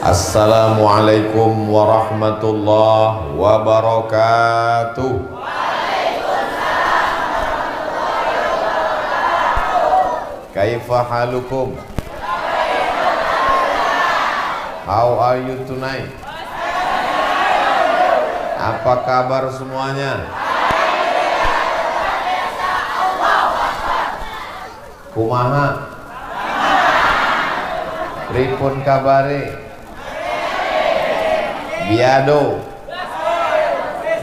Assalamualaikum warahmatullahi wabarakatuh. Kaifa halukum? How are you tonight? Apa kabar semuanya? Kumaha? Pripun kabare? Biado,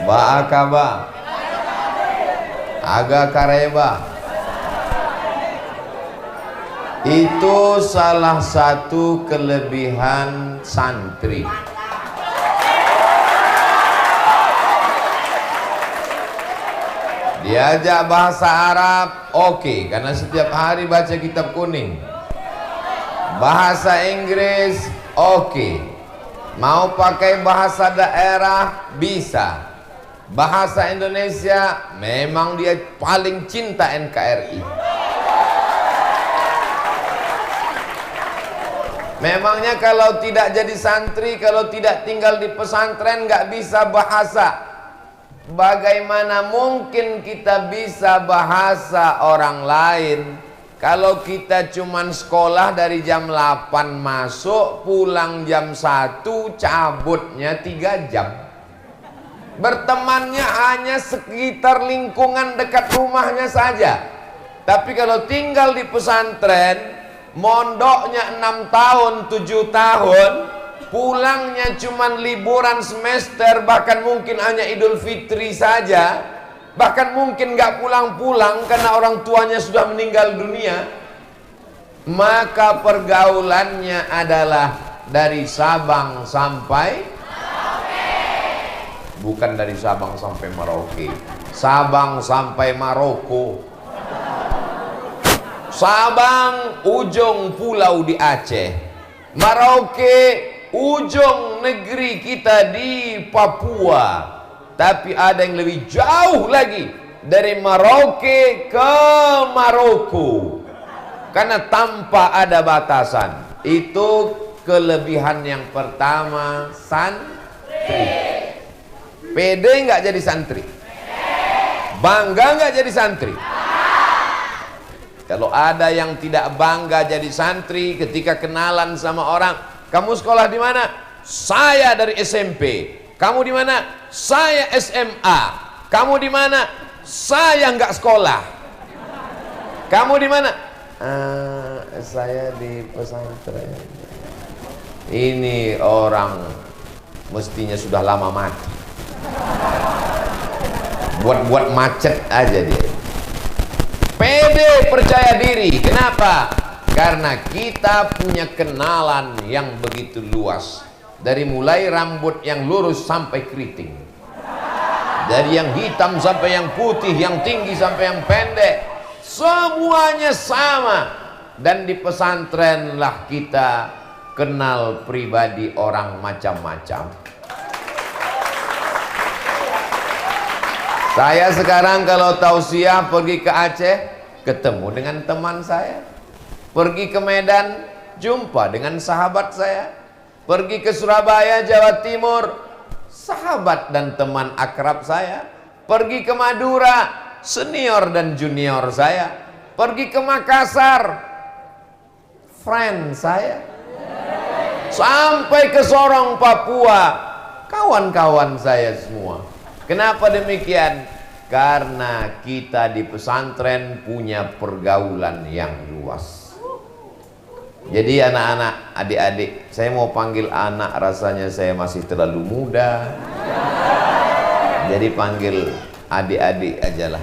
Baakaba, Aga Kareba. Itu salah satu kelebihan santri. Diajak bahasa Arab, oke, karena setiap hari baca kitab kuning. Bahasa Inggris, oke. Mau pakai bahasa daerah bisa. Bahasa Indonesia memang dia paling cinta NKRI. Memangnya kalau tidak jadi santri, kalau tidak tinggal di pesantren nggak bisa bahasa. Bagaimana mungkin kita bisa bahasa orang lain kalau kita cuman sekolah dari jam 8 masuk, pulang jam 1, cabutnya 3 jam. Bertemannya hanya sekitar lingkungan dekat rumahnya saja. Tapi kalau tinggal di pesantren, mondoknya 6 tahun, 7 tahun, pulangnya cuman liburan semester, bahkan mungkin hanya Idul Fitri saja. Bahkan mungkin gak pulang-pulang karena orang tuanya sudah meninggal dunia. Maka pergaulannya adalah dari Sabang sampai Merauke. Bukan dari Sabang sampai Merauke, Sabang sampai Maroko. Sabang ujung pulau di Aceh, Merauke ujung negeri kita di Papua. Tapi ada yang lebih jauh lagi, dari Merauke ke Maroko, karena tanpa ada batasan. Itu kelebihan yang pertama santri. Pede nggak jadi santri? Bangga nggak jadi santri? Kalau ada yang tidak bangga jadi santri ketika kenalan sama orang, kamu sekolah di mana? Saya dari SMP. Kamu di mana? Saya SMA. Kamu di mana? Saya nggak sekolah. Kamu di mana? Saya di pesantren. Ini orang mestinya sudah lama mati. Buat macet aja dia. Pede, percaya diri. Kenapa? Karena kita punya kenalan yang begitu luas. Dari mulai rambut yang lurus sampai keriting, dari yang hitam sampai yang putih, yang tinggi sampai yang pendek, semuanya sama. Dan di pesantren lah kita kenal pribadi orang macam-macam. Saya sekarang kalau tausiah pergi ke Aceh, ketemu dengan teman saya. Pergi ke Medan, jumpa dengan sahabat saya. Pergi ke Surabaya, Jawa Timur, sahabat dan teman akrab saya. Pergi ke Madura, senior dan junior saya. Pergi ke Makassar, friend saya. Sampai ke Sorong, Papua, kawan-kawan saya semua. Kenapa demikian? Karena kita di pesantren punya pergaulan yang luas. Jadi anak-anak, adik-adik, saya mau panggil anak, rasanya saya masih terlalu muda. Jadi panggil adik-adik aja lah.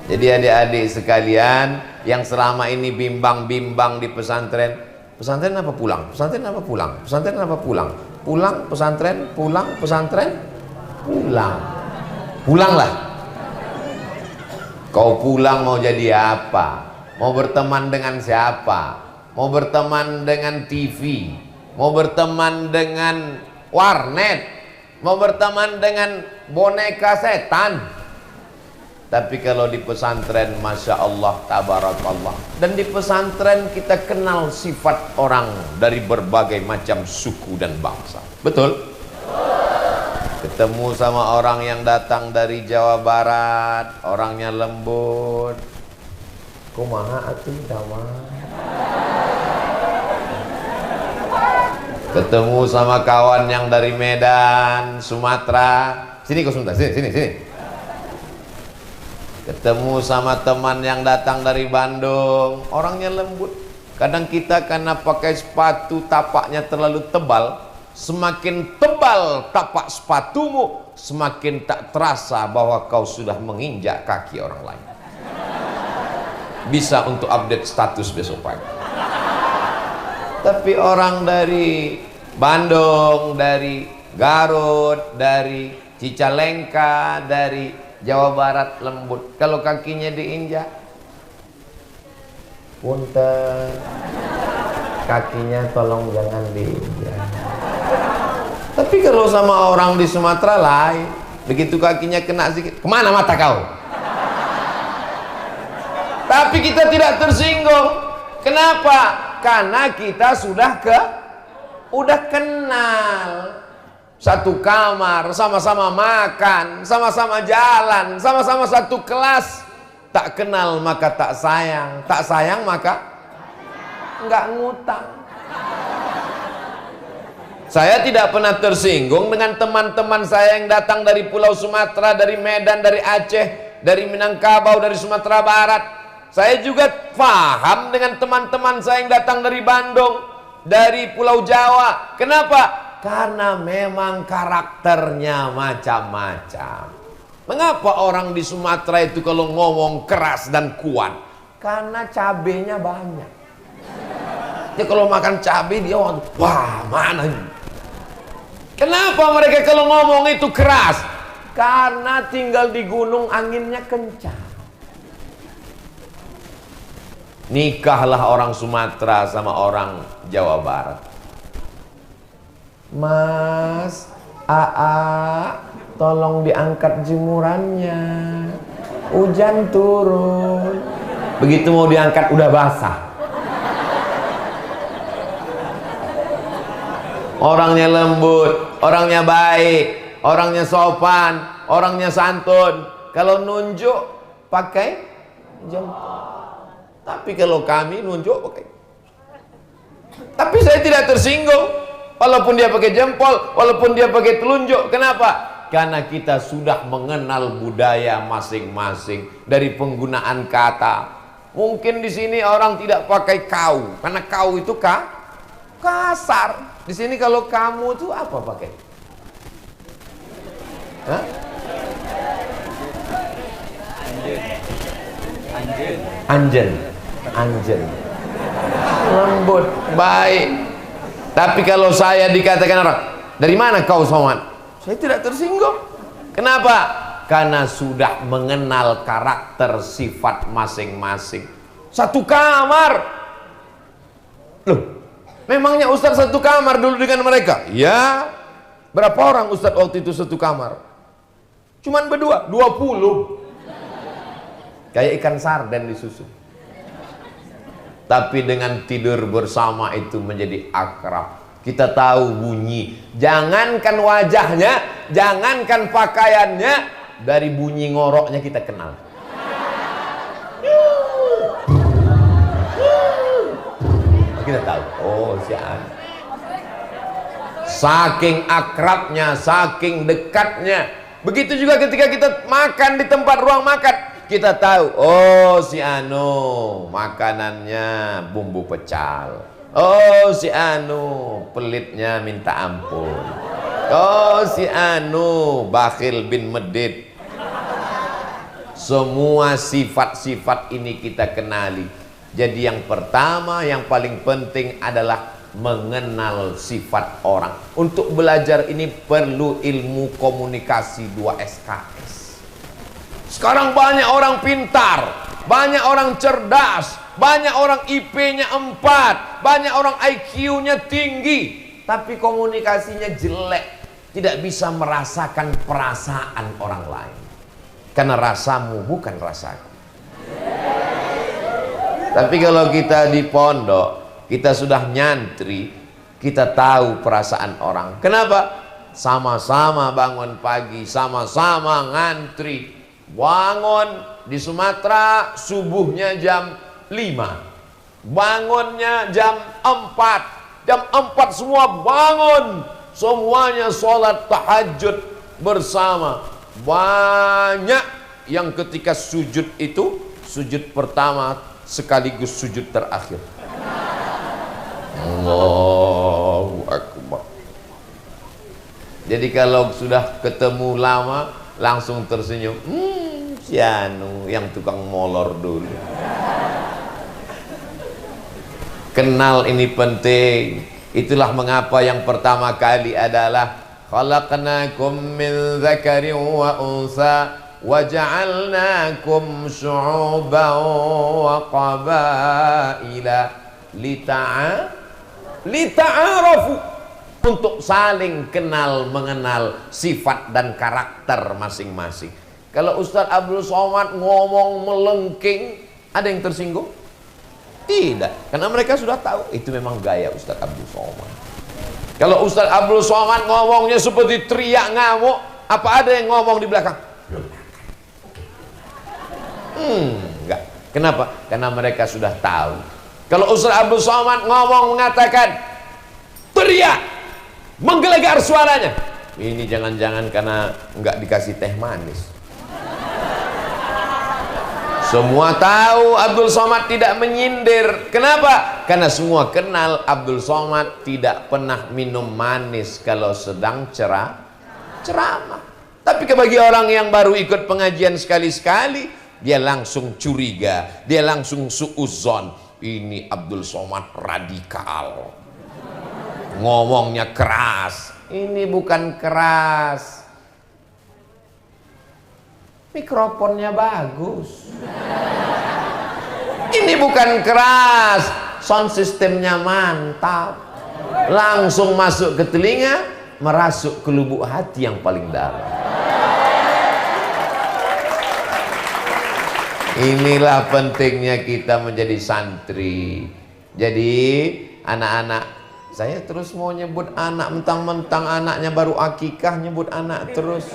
Jadi adik-adik sekalian yang selama ini bimbang-bimbang di pesantren, pesantren apa pulang? Pesantren apa pulang? Pesantren apa pulang? Pulang pesantren, pulang pesantren, pulang. Pulanglah. Kau pulang mau jadi apa? Mau berteman dengan siapa? Mau berteman dengan TV, mau berteman dengan warnet, mau berteman dengan boneka setan. Tapi kalau di pesantren, Masya Allah, tabarakallah. Dan di pesantren kita kenal sifat orang dari berbagai macam suku dan bangsa. Betul? Ketemu sama orang yang datang dari Jawa Barat, orangnya lembut. Kumaha atuh damang. Ketemu sama kawan yang dari Medan, Sumatera. Sini kau sebentar, sini. Ketemu sama teman yang datang dari Bandung, orangnya lembut. Kadang kita karena pakai sepatu tapaknya terlalu tebal, semakin tebal tapak sepatumu, semakin tak terasa bahwa kau sudah menginjak kaki orang lain. Bisa untuk update status besok pagi. Tapi orang dari Bandung, dari Garut, dari Cicalengka, dari Jawa Barat lembut. Kalau kakinya diinjak, punten, kakinya tolong jangan diinjak. Tapi kalau sama orang di Sumatera lain, begitu kakinya kena sedikit, kemana mata kau? Tapi kita tidak tersinggung. Kenapa? Karena kita sudah kenal. Satu kamar, sama-sama makan, sama-sama jalan, sama-sama satu kelas. Tak kenal maka tak sayang, tak sayang maka nggak ngutang. Saya tidak pernah tersinggung dengan teman-teman saya yang datang dari Pulau Sumatera, dari Medan, dari Aceh, dari Minangkabau, dari Sumatera Barat. Saya juga paham dengan teman-teman saya yang datang dari Bandung, dari Pulau Jawa. Kenapa? Karena memang karakternya macam-macam. Mengapa orang di Sumatera itu kalau ngomong keras dan kuat? Karena cabenya banyak. Dia kalau makan cabai dia wah mana ini? Kenapa mereka kalau ngomong itu keras? Karena tinggal di gunung anginnya kencang. Nikahlah orang Sumatera sama orang Jawa Barat. Mas, tolong diangkat jemurannya, hujan turun. Begitu mau diangkat udah basah. Orangnya lembut, orangnya baik, orangnya sopan, orangnya santun. Kalau nunjuk pakai jempol. Tapi kalau kami nunjuk pakai. Tapi saya tidak tersinggung. Walaupun dia pakai jempol, walaupun dia pakai telunjuk. Kenapa? Karena kita sudah mengenal budaya masing-masing dari penggunaan kata. Mungkin di sini orang tidak pakai kau, karena kau itu kasar. Di sini kalau kamu itu apa pakai? Hah? Anjen. Lembut, baik. Tapi kalau saya dikatakan orang, dari mana kau Somad? Saya tidak tersinggung. Kenapa? Karena sudah mengenal karakter sifat masing-masing. Satu kamar. Loh, memangnya Ustadz satu kamar dulu dengan mereka? Ya. Berapa orang Ustadz waktu itu satu kamar? Cuman berdua, 20. Kayak ikan sarden disusun. Tapi dengan tidur bersama itu menjadi akrab. Kita tahu bunyi. Jangankan wajahnya, jangankan pakaiannya, dari bunyi ngoroknya kita kenal. Kita tahu. Oh, si An. Saking akrabnya, saking dekatnya. Begitu juga ketika kita makan di tempat ruang makan. Kita tahu, oh si Anu makanannya bumbu pecal. Oh si Anu pelitnya minta ampun. Oh si Anu bakhil bin medit. Semua sifat-sifat ini kita kenali. Jadi yang pertama, yang paling penting adalah mengenal sifat orang. Untuk belajar ini perlu ilmu komunikasi 2 SKS. Sekarang banyak orang pintar, banyak orang cerdas, banyak orang IP-nya 4, banyak orang IQ-nya tinggi, tapi komunikasinya jelek, tidak bisa merasakan perasaan orang lain. karena rasamu bukan rasaku. Tapi kalau kita di pondok, kita sudah nyantri, kita tahu perasaan orang. Kenapa? Sama-sama bangun pagi, sama-sama ngantri. Bangun di Sumatera subuhnya jam 5, bangunnya jam 4. Jam 4 semua bangun, semuanya sholat tahajud bersama. Banyak yang ketika sujud itu, sujud pertama sekaligus sujud terakhir. Allahu Akbar. Jadi kalau sudah ketemu lama langsung tersenyum. Si anu yang tukang molor dulu. Kenal ini penting. Itulah mengapa yang pertama kali adalah khalaqnakum min dzakarin wa unsa waja'alnakum syu'uban wa qabaila lita'arafu, untuk saling kenal mengenal sifat dan karakter masing-masing. Kalau Ustadz Abdul Somad ngomong melengking, ada yang tersinggung? Tidak, karena mereka sudah tahu itu memang gaya Ustadz Abdul Somad. Kalau Ustadz Abdul Somad ngomongnya seperti teriak ngamuk, apa ada yang ngomong di belakang? Enggak. Kenapa? Karena mereka sudah tahu. Kalau Ustaz Abdul Somad ngomong mengatakan teriak, menggelegar suaranya, ini jangan-jangan karena enggak dikasih teh manis. Semua tahu Abdul Somad tidak menyindir. Kenapa? Karena semua kenal Abdul Somad tidak pernah minum manis kalau sedang ceramah. Tapi bagi orang yang baru ikut pengajian sekali-sekali, dia langsung curiga, dia langsung suudzon. Ini Abdul Somad radikal, ngomongnya keras. Ini bukan keras, mikrofonnya bagus. Ini bukan keras, sound systemnya mantap, langsung masuk ke telinga, merasuk ke lubuk hati yang paling dalam. Inilah pentingnya kita menjadi santri. Jadi anak-anak, saya terus mau nyebut anak, mentang-mentang anaknya baru akikah nyebut anak terus.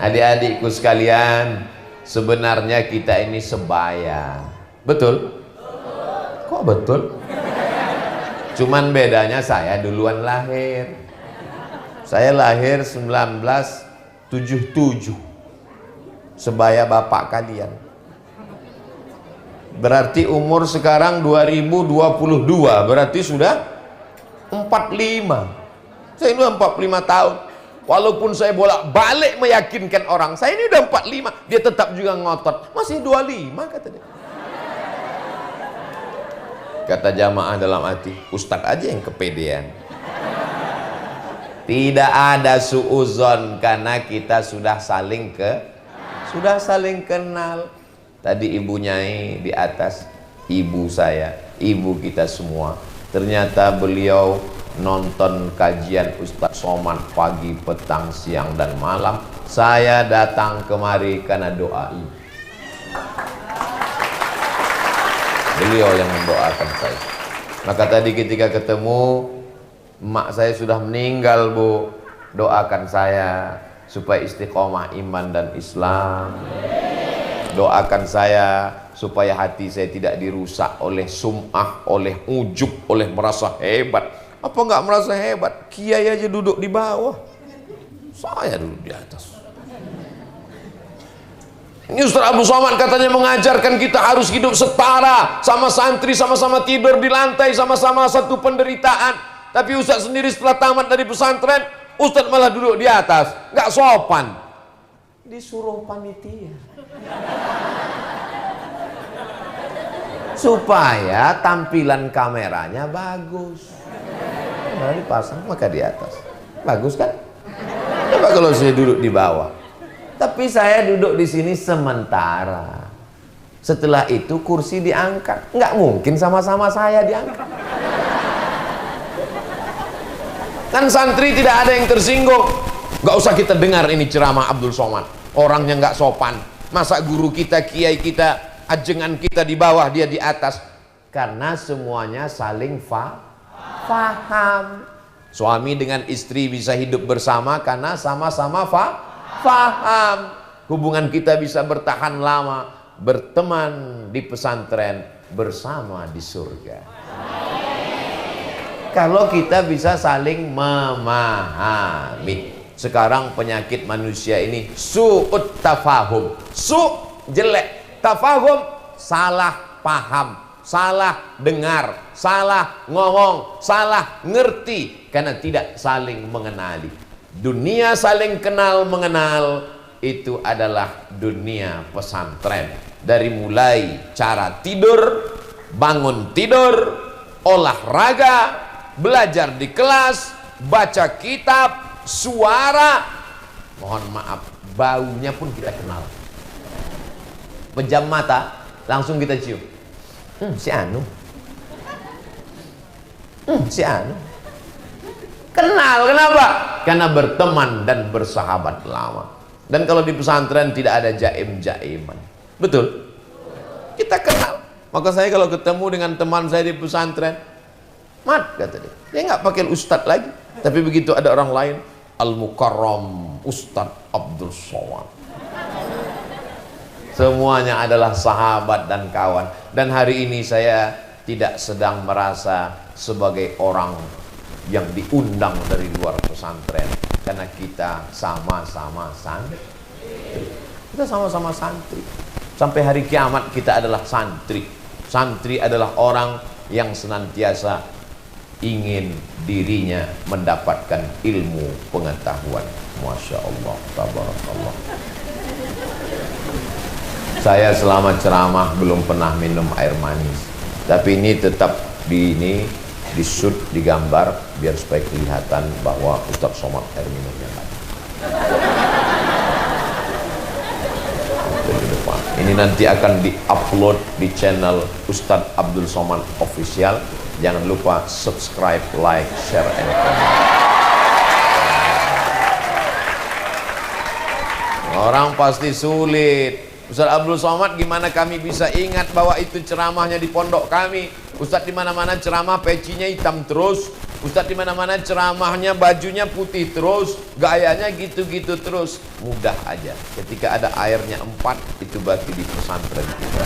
Adik-adikku sekalian, sebenarnya kita ini sebaya. Betul? Kok betul? Cuman bedanya saya duluan lahir. Saya lahir 1977. Sebaya bapak kalian. Berarti umur sekarang 2022, berarti sudah 45. Saya ini udah 45 tahun. Walaupun saya bolak-balik meyakinkan orang, saya ini udah 45, dia tetap juga ngotot. Masih 25 kata dia. Kata jamaah dalam hati, ustadz aja yang kepedean. Tidak ada suuzon karena kita sudah saling kenal. Tadi ibu Nyai di atas, ibu saya, ibu kita semua. Ternyata beliau nonton kajian Ustadz Somad pagi, petang, siang, dan malam. Saya datang kemari karena doa ibu. Beliau yang mendoakan saya. Maka tadi ketika ketemu, emak saya sudah meninggal, Bu. Doakan saya supaya istiqomah iman dan Islam. Doakan saya supaya hati saya tidak dirusak oleh sum'ah, oleh ujub, oleh merasa hebat. Apa enggak merasa hebat? Kiai aja duduk di bawah, saya duduk di atas. Ini Ustaz Abdul Somad katanya mengajarkan kita harus hidup setara, sama santri sama-sama tidur di lantai, sama-sama satu penderitaan. Tapi Ustaz sendiri setelah tamat dari pesantren, Ustaz malah duduk di atas, nggak sopan. Disuruh panitia supaya tampilan kameranya bagus. Nah, dipasang maka di atas, bagus kan? Coba kalau saya duduk di bawah. Tapi saya duduk di sini sementara. Setelah itu kursi diangkat, nggak mungkin sama-sama saya diangkat. Kan santri tidak ada yang tersinggung. Gak usah kita dengar ini ceramah Abdul Somad. orangnya nggak sopan. Masa guru kita, kiai kita, ajengan kita di bawah, dia di atas? Karena semuanya saling faham. Suami dengan istri bisa hidup bersama karena sama-sama faham. Hubungan kita bisa bertahan lama, berteman di pesantren, bersama di surga. Kalau kita bisa saling memahami. Sekarang penyakit manusia ini su'ut tafahum. Jelek, tafahum salah paham, salah dengar, salah ngomong, salah ngerti, karena tidak saling mengenali. Dunia saling kenal mengenal itu adalah dunia pesantren. Dari mulai cara tidur, bangun tidur, olahraga, belajar di kelas, baca kitab, suara, mohon maaf, baunya pun kita kenal. Pejam mata, langsung kita cium. Si Anu. Si Anu. Kenal, kenapa? Karena berteman dan bersahabat lama. Dan kalau di pesantren tidak ada jaim-jaiman. Betul? Kita kenal. Maka saya kalau ketemu dengan teman saya di pesantren, Mat, kata dia. Dia nggak pakai ustadz lagi. Tapi begitu ada orang lain, Al-Mukarram Ustadz Abdul Somad. Semuanya adalah sahabat dan kawan. Dan hari ini saya tidak sedang merasa sebagai orang yang diundang dari luar pesantren, karena kita sama-sama santri. Kita sama-sama santri. Sampai hari kiamat kita adalah santri. Santri adalah orang yang senantiasa ingin dirinya mendapatkan ilmu pengetahuan. Masya Allah, tabarakallah. Saya selama ceramah belum pernah minum air manis, tapi ini tetap di shoot, digambar biar supaya kelihatan bahwa Ustadz Somad air minumnya lagi. Ini nanti akan di-upload di channel Ustadz Abdul Somad Official. Jangan lupa subscribe, like, share, and comment. Orang pasti sulit. Ustadz Abdul Somad, gimana kami bisa ingat bahwa itu ceramahnya di pondok kami? Ustadz di mana-mana ceramah pecinya hitam terus. Ustadz di mana-mana ceramahnya bajunya putih terus, gayanya gitu-gitu terus. Mudah aja. Ketika ada airnya 4, itu berarti di pesantren kita.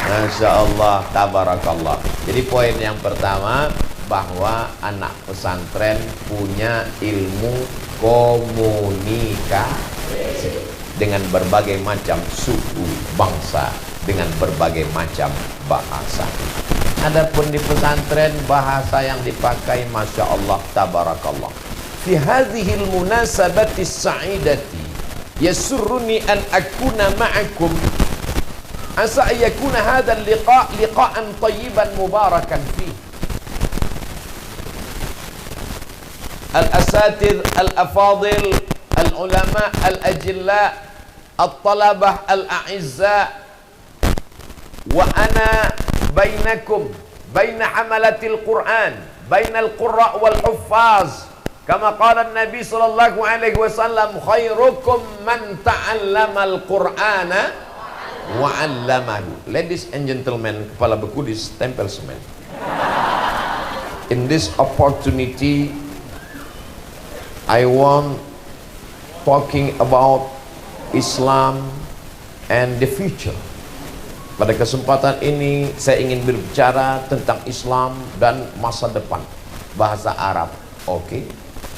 Masya Allah, tabarakallah. Jadi poin yang pertama, bahwa anak pesantren punya ilmu komunikasi dengan berbagai macam suku bangsa, dengan berbagai macam bahasa. Adapun di pesantren, bahasa yang dipakai Masya Allah, tabarakallah. Fi hadhil munasabati sa'idati yasurruni an akuna ma'akum. Asa yakuna hadzal liqa'an tayyiban mubarakan fi. Al-asatidh al-afadil, al-ulama al-ajilla, al-talabah al-a'izza, wa ana bainakum, baina hamalatil Qur'an, bainal qurra wal huffaz, kama qala an-nabi sallallahu alaihi wasallam, khairukum man ta'allamal Qur'ana wa 'allamahu. Ladies and gentlemen, kepala beku di stempel semen. In this opportunity, I want talking about Islam and the future. Pada kesempatan ini saya ingin berbicara tentang Islam dan masa depan. Bahasa Arab, oke.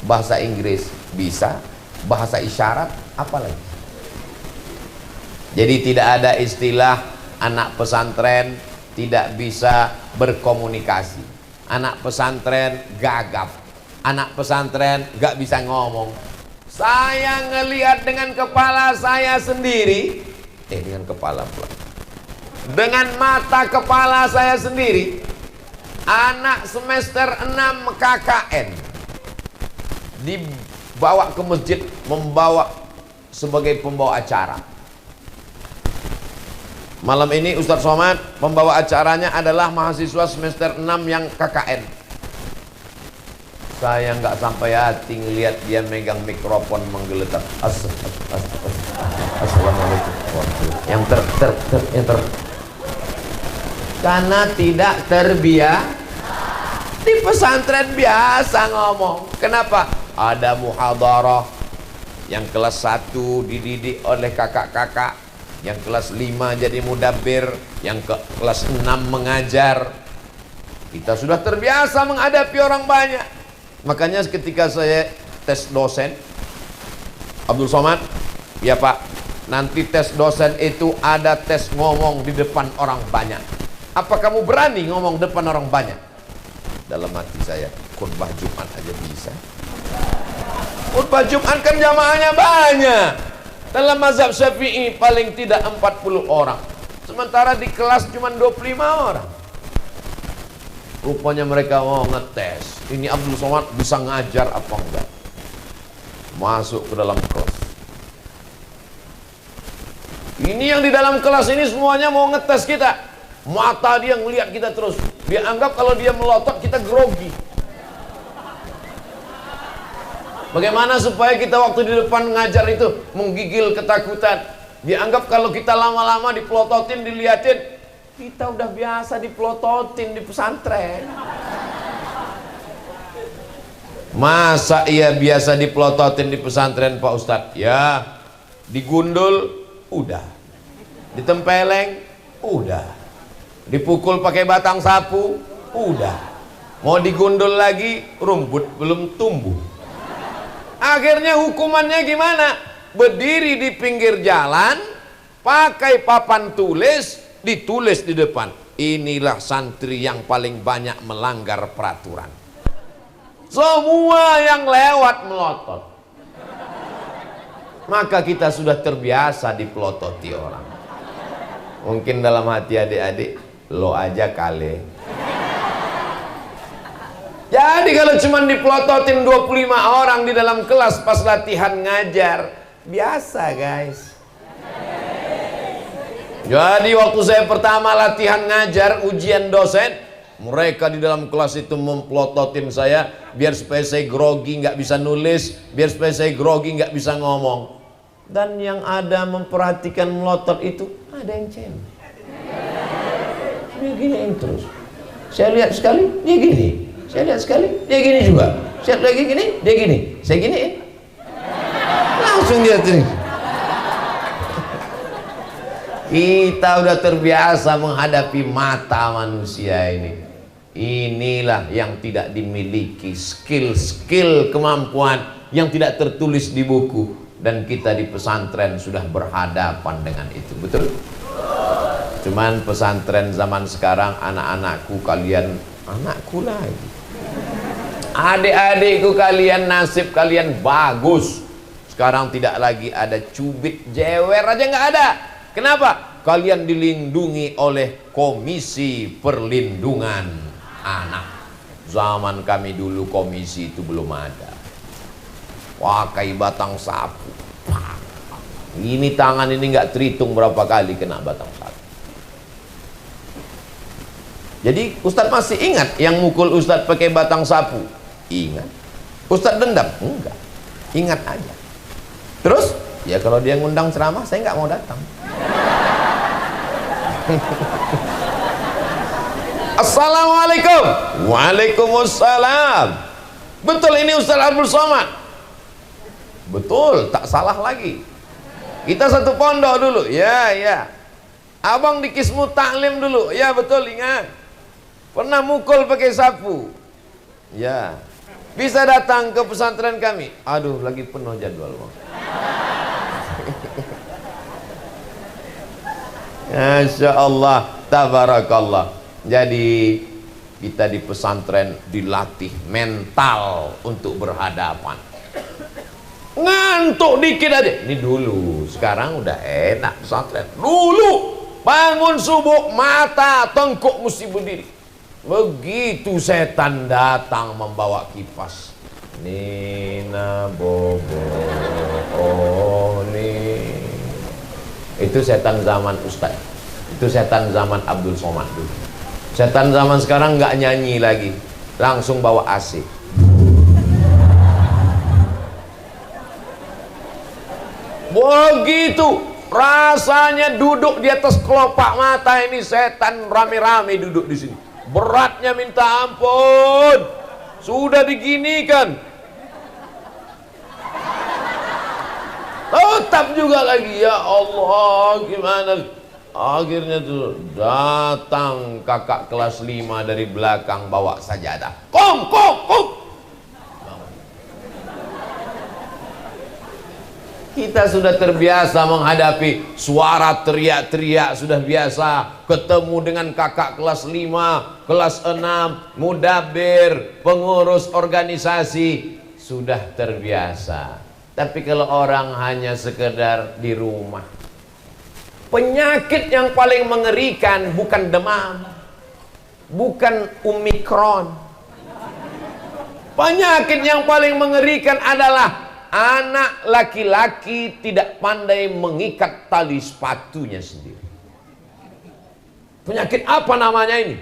Bahasa Inggris bisa. Bahasa isyarat, apa lagi? Jadi tidak ada istilah anak pesantren tidak bisa berkomunikasi. Anak pesantren gagap. Anak pesantren gak bisa ngomong. Saya ngelihat dengan kepala saya sendiri, dengan kepala pula, dengan mata kepala saya sendiri, anak semester 6 KKN dibawa ke masjid, membawa sebagai pembawa acara. Malam ini Ustadz Somad pembawa acaranya adalah mahasiswa semester 6 yang KKN. Saya nggak sampai hati ngelihat dia megang mikrofon menggeletar. Assalamualaikum. Karena tidak terbiasa. Di pesantren biasa ngomong. Kenapa? Ada muhadharah. Yang kelas 1 dididik oleh kakak-kakak, yang kelas 5 jadi mudabbir, yang kelas 6 mengajar. Kita sudah terbiasa menghadapi orang banyak. Makanya ketika saya tes dosen, Abdul Somad, ya Pak, nanti tes dosen itu ada tes ngomong di depan orang banyak. Apa kamu berani ngomong depan orang banyak? Dalam hati saya, khutbah Jumat aja bisa. Khutbah Jumat kan jamaahnya banyak. Dalam mazhab Syafi'i paling tidak 40 orang. Sementara di kelas cuma 25 orang. Rupanya mereka mau ngetes. Ini Abdul Somad bisa ngajar apa enggak? Masuk ke dalam kelas. Ini yang di dalam kelas ini semuanya mau ngetes kita. Mata dia ngelihat kita terus. Dia anggap kalau dia melotot kita grogi. Bagaimana supaya kita waktu di depan ngajar itu menggigil ketakutan? Dianggap kalau kita lama-lama dipelototin, diliatin, kita udah biasa dipelototin di pesantren. Masa iya biasa dipelototin di pesantren Pak Ustadz? Ya, digundul, udah. Ditempeleng, udah. Dipukul pakai batang sapu, udah. Mau digundul lagi, rumput belum tumbuh. Akhirnya hukumannya gimana? Berdiri di pinggir jalan, pakai papan tulis, ditulis di depan. Inilah santri yang paling banyak melanggar peraturan. Semua yang lewat melotot. Maka kita sudah terbiasa dipelototi orang. Mungkin dalam hati adik-adik, lo aja kali. Jadi kalau cuma dipelototin 25 orang di dalam kelas pas latihan ngajar, biasa guys. Jadi waktu saya pertama latihan ngajar ujian dosen, mereka di dalam kelas itu memplototin saya biar supaya saya grogi nggak bisa nulis, biar supaya saya grogi nggak bisa ngomong. Dan yang ada memperhatikan melotot itu ada yang cengeng. Dia giniin terus. Saya lihat sekali dia gini. Saya lihat sekali, dia gini juga. Saya lagi gini, dia gini. Saya giniin. Langsung dia terus. Kita udah terbiasa menghadapi mata manusia ini. Inilah yang tidak dimiliki, skill-skill kemampuan yang tidak tertulis di buku. Dan kita di pesantren sudah berhadapan dengan itu. Betul? Cuman pesantren zaman sekarang, anak-anakku kalian, anakku lagi, adik-adikku kalian, nasib kalian bagus. Sekarang tidak lagi ada cubit, jewer aja nggak ada. Kenapa? Kalian dilindungi oleh Komisi Perlindungan Anak. Zaman kami dulu komisi itu belum ada. Pakai batang sapu. Ini tangan ini nggak terhitung berapa kali kena batang sapu. Jadi Ustadz masih ingat yang mukul Ustadz pakai batang sapu? Ingat. Ustadz dendam? Enggak. Ingat aja. Terus? Ya kalau dia ngundang ceramah saya nggak mau datang. Assalamualaikum. Waalaikumsalam. Betul ini Ustadz Abdul Somad? Betul, tak salah lagi. Kita satu pondok dulu. Ya, ya. Abang di Kismu Taklim dulu. Ya betul, ingat. Pernah mukul pakai sapu. Ya. Bisa datang ke pesantren kami. Aduh, lagi penuh jadwal, Bang. Masya Allah, tabarakallah. Jadi kita di pesantren dilatih mental untuk berhadapan. Ngantuk dikit aja. Ini dulu, sekarang udah enak pesantren. Dulu bangun subuh mata tengkuk mesti berdiri. Begitu setan datang membawa kipas, Nina Bobo, oh nih. Itu setan zaman Ustaz. Itu setan zaman Abdul Somad dulu. Setan zaman sekarang nggak nyanyi lagi, langsung bawa AC. Begitu rasanya duduk di atas kelopak mata ini, setan rame-rame duduk di sini. Beratnya minta ampun. Sudah diginikan, tetap juga lagi, ya Allah, gimana? Akhirnya tuh datang kakak kelas 5 dari belakang bawa sajadah. Kom. Kita sudah terbiasa menghadapi suara teriak-teriak, sudah biasa ketemu dengan kakak kelas 5, kelas 6, mudabir, pengurus organisasi, sudah terbiasa. Tapi kalau orang hanya sekedar di rumah, penyakit yang paling mengerikan bukan demam, bukan Omikron. Penyakit yang paling mengerikan adalah anak laki-laki tidak pandai mengikat tali sepatunya sendiri. Penyakit apa namanya ini?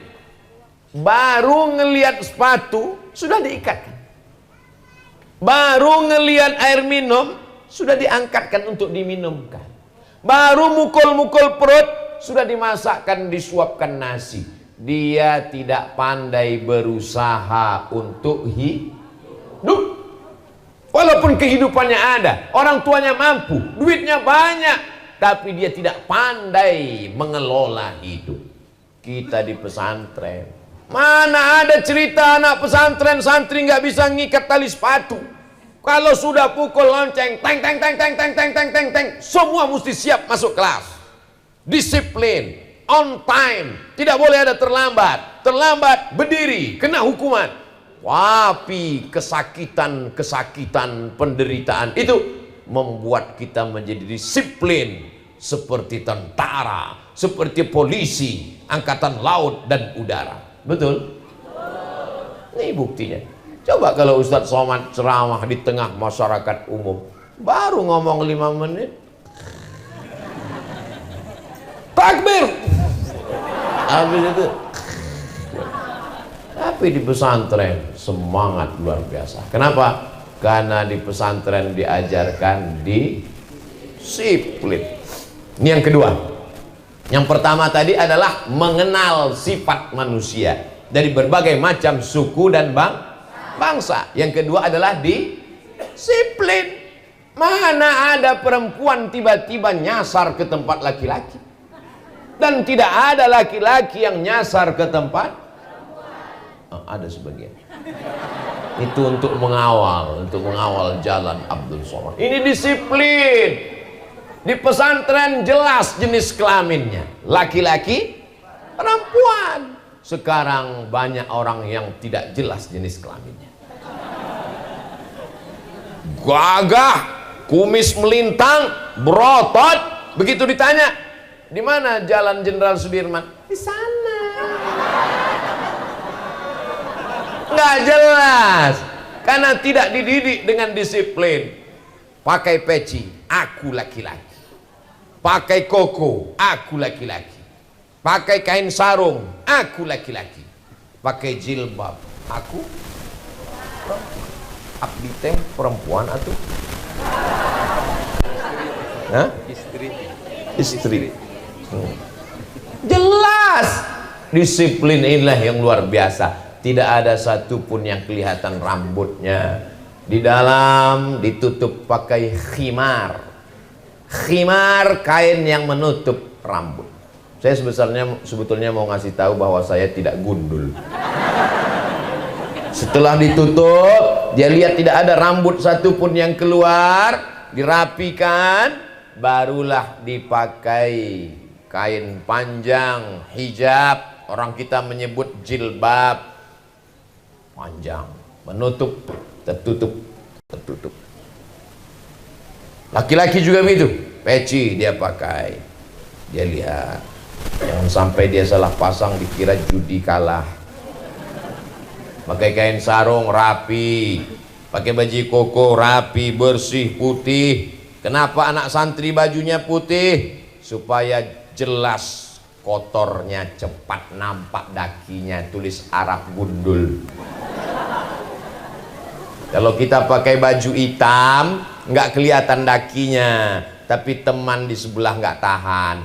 Baru ngelihat sepatu sudah diikatkan. Baru ngelihat air minum sudah diangkatkan untuk diminumkan. Baru mukul-mukul perut sudah dimasakkan, disuapkan nasi. Dia tidak pandai berusaha untuk hidup. Walaupun kehidupannya ada, orang tuanya mampu, duitnya banyak, tapi dia tidak pandai mengelola hidup. Kita di pesantren, mana ada cerita anak pesantren santri nggak bisa ngikat tali sepatu. Kalau sudah pukul lonceng, teng teng teng teng teng teng teng teng teng, semua mesti siap masuk kelas. Disiplin, on time, tidak boleh ada terlambat. Terlambat berdiri, kena hukuman. Tapi kesakitan, penderitaan itu membuat kita menjadi disiplin seperti tentara, seperti polisi, angkatan laut dan udara. Betul? Ini buktinya. Coba kalau Ustadz Somad ceramah di tengah masyarakat umum, baru ngomong 5 menit, takbir, habis itu. Tapi di pesantren semangat luar biasa. Kenapa? Karena di pesantren diajarkan disiplin. Ini yang kedua. Yang pertama tadi adalah mengenal sifat manusia dari berbagai macam suku dan bangsa. Yang kedua adalah disiplin. Mana ada perempuan tiba-tiba nyasar ke tempat laki-laki, dan tidak ada laki-laki yang nyasar ke tempat ada sebagian. Itu untuk mengawal jalan Abdul Somad. Ini disiplin. Di pesantren jelas jenis kelaminnya, laki-laki, perempuan. Sekarang banyak orang yang tidak jelas jenis kelaminnya. Gagah, kumis melintang, berotot. Begitu ditanya, di mana Jalan Jenderal Sudirman? Di sana. Nggak jelas, karena tidak dididik dengan disiplin. Pakai peci, aku laki-laki. Pakai koko, aku laki-laki. Pakai kain sarung, aku laki-laki. Pakai jilbab, aku abdi teh perempuan atau istri. Jelas disiplin inilah yang luar biasa. Tidak ada satupun yang kelihatan rambutnya. Di dalam ditutup pakai khimar. Khimar, kain yang menutup rambut. Saya sebetulnya mau ngasih tahu bahwa saya tidak gundul. Setelah ditutup, dia lihat tidak ada rambut satupun yang keluar, dirapikan, barulah dipakai kain panjang, hijab. Orang kita menyebut jilbab. Panjang, menutup, tertutup. Laki-laki juga begitu, peci dia pakai. Dia lihat, jangan sampai dia salah pasang dikira judi kalah. Pakai kain sarung rapi, pakai baju koko rapi, bersih, putih. Kenapa anak santri bajunya putih? Supaya jelas kotornya, cepat nampak dakinya, tulis Arab gundul. Kalau kita pakai baju hitam, nggak kelihatan dakinya. tapi teman di sebelah nggak tahan.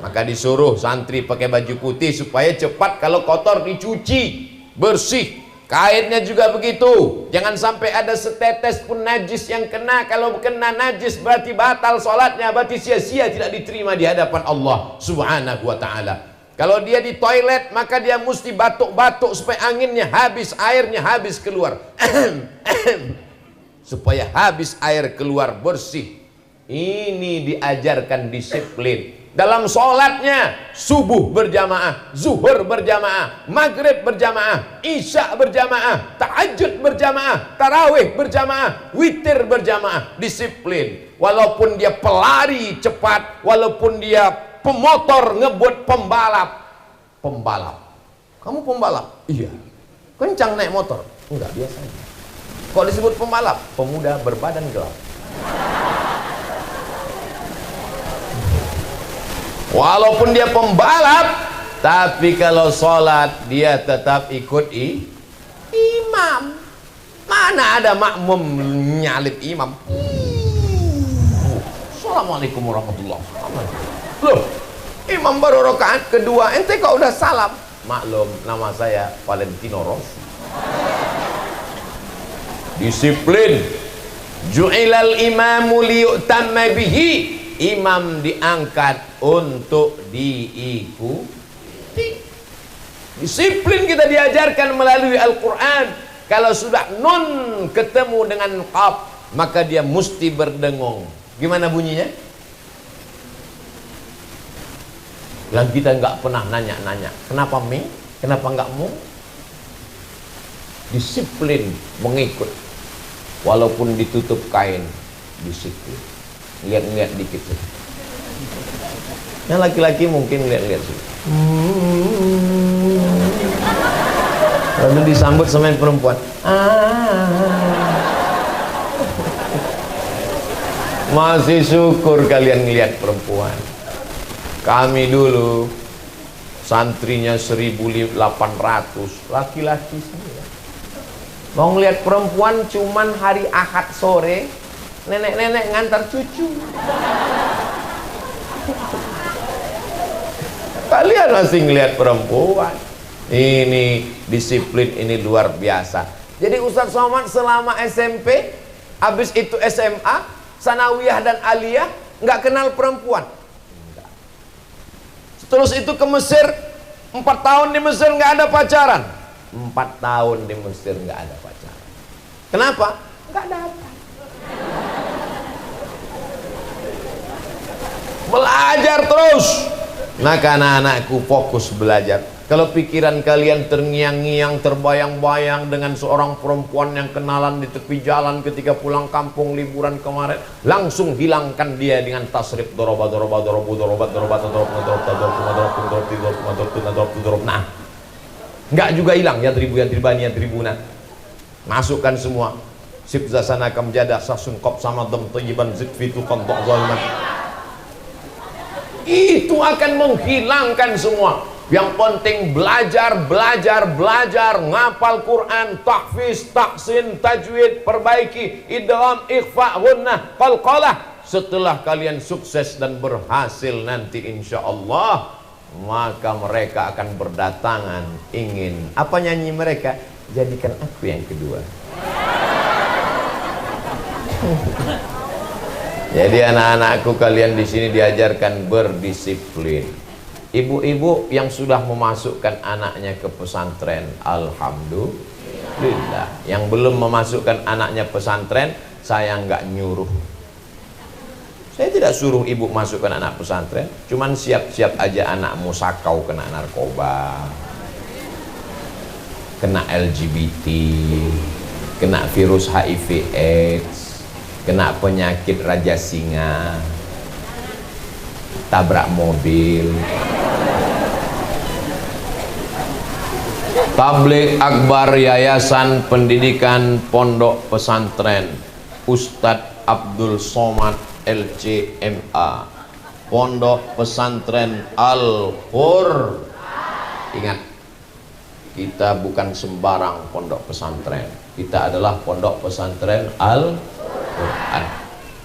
Maka disuruh santri pakai baju putih supaya cepat, kalau kotor dicuci bersih. Kainnya juga begitu, jangan sampai ada setetes pun najis yang kena. Kalau kena najis berarti batal sholatnya, berarti sia-sia, tidak diterima di hadapan Allah subhanahu wa ta'ala. Kalau dia di toilet, maka dia mesti batuk-batuk supaya anginnya habis, airnya habis keluar. Supaya habis air keluar bersih. Ini diajarkan disiplin. Dalam sholatnya, subuh berjamaah, zuhur berjamaah, maghrib berjamaah, isya berjamaah, tahajud berjamaah, tarawih berjamaah, witir berjamaah. Disiplin. Walaupun dia pelari cepat, walaupun dia pemotor ngebut, pembalap. Kamu pembalap? Iya. Kencang naik motor? Enggak, biasanya. Kok disebut pembalap? Pemuda berbadan gelap. Walaupun dia pembalap, tapi kalau sholat dia tetap ikut imam. Mana ada makmum nyalip imam? Assalamualaikum warahmatullahi wabarakatuh. Loh, imam baru rakaat kedua, ente kok udah salam? Maklum, nama saya Valentino Rossi. Disiplin. Ju'ilal imamu liyu'tamma bihi. Imam diangkat untuk diikuti. Disiplin kita diajarkan melalui Al-Quran. Kalau sudah nun ketemu dengan qaf, maka dia mesti berdengung. Gimana bunyinya? Yang kita nggak pernah nanya-nanya, kenapa mi? Kenapa nggak mu? Disiplin mengikut. Walaupun ditutup kain, disiplin. Lihat-lihat dikit saja. Yang laki-laki mungkin lihat-lihat sih. Lalu disambut sama yang perempuan. Masih syukur kalian lihat perempuan. Kami dulu santrinya 1.800, laki-laki semua. Mau ngeliat perempuan cuman hari Ahad sore. Nenek-nenek ngantar cucu. Kalian masih ngelihat perempuan. Ini disiplin, ini luar biasa. Jadi Ustadz Somad selama SMP, habis itu SMA, Sanawiyah dan Aliyah, nggak kenal perempuan. Terus itu ke Mesir, 4 tahun di Mesir nggak ada pacaran. 4 tahun di Mesir nggak ada pacaran. Kenapa? Nggak dapat. Belajar terus. Maka anak-anakku fokus belajar. Kalau pikiran kalian terngiang-ngiang, terbayang-bayang dengan seorang perempuan yang kenalan di tepi jalan ketika pulang kampung liburan kemarin, langsung hilangkan dia dengan tasrif doroba. Nah, nggak juga hilang ya tribuna. Masukkan semua. Sibzasana kam jadah sasun qab sama dam tayyiban zikfitu qantok zaliman. Itu akan menghilangkan semua. Yang penting belajar, ngapal Quran, tahfiz, taksin, tajwid, perbaiki, idgham, ikhfa, gunnah, qalqalah. Setelah kalian sukses dan berhasil nanti insya Allah, maka mereka akan berdatangan ingin, apa nyanyi mereka? Jadikan aku yang kedua. Jadi anak-anakku, kalian di sini diajarkan berdisiplin. Ibu-ibu yang sudah memasukkan anaknya ke pesantren, alhamdulillah. Yang belum memasukkan anaknya pesantren, saya nggak nyuruh. Saya tidak suruh ibu masukkan anak pesantren, cuman siap-siap aja anakmu sakau kena narkoba, kena LGBT, kena virus HIV/AIDS, kena penyakit raja singa, tabrak mobil. Tabligh Akbar Yayasan Pendidikan Pondok Pesantren Ustadz Abdul Somad LCMA, Pondok Pesantren Al-Qur. Ingat, kita bukan sembarang pondok pesantren, kita adalah Pondok Pesantren Al-Quran.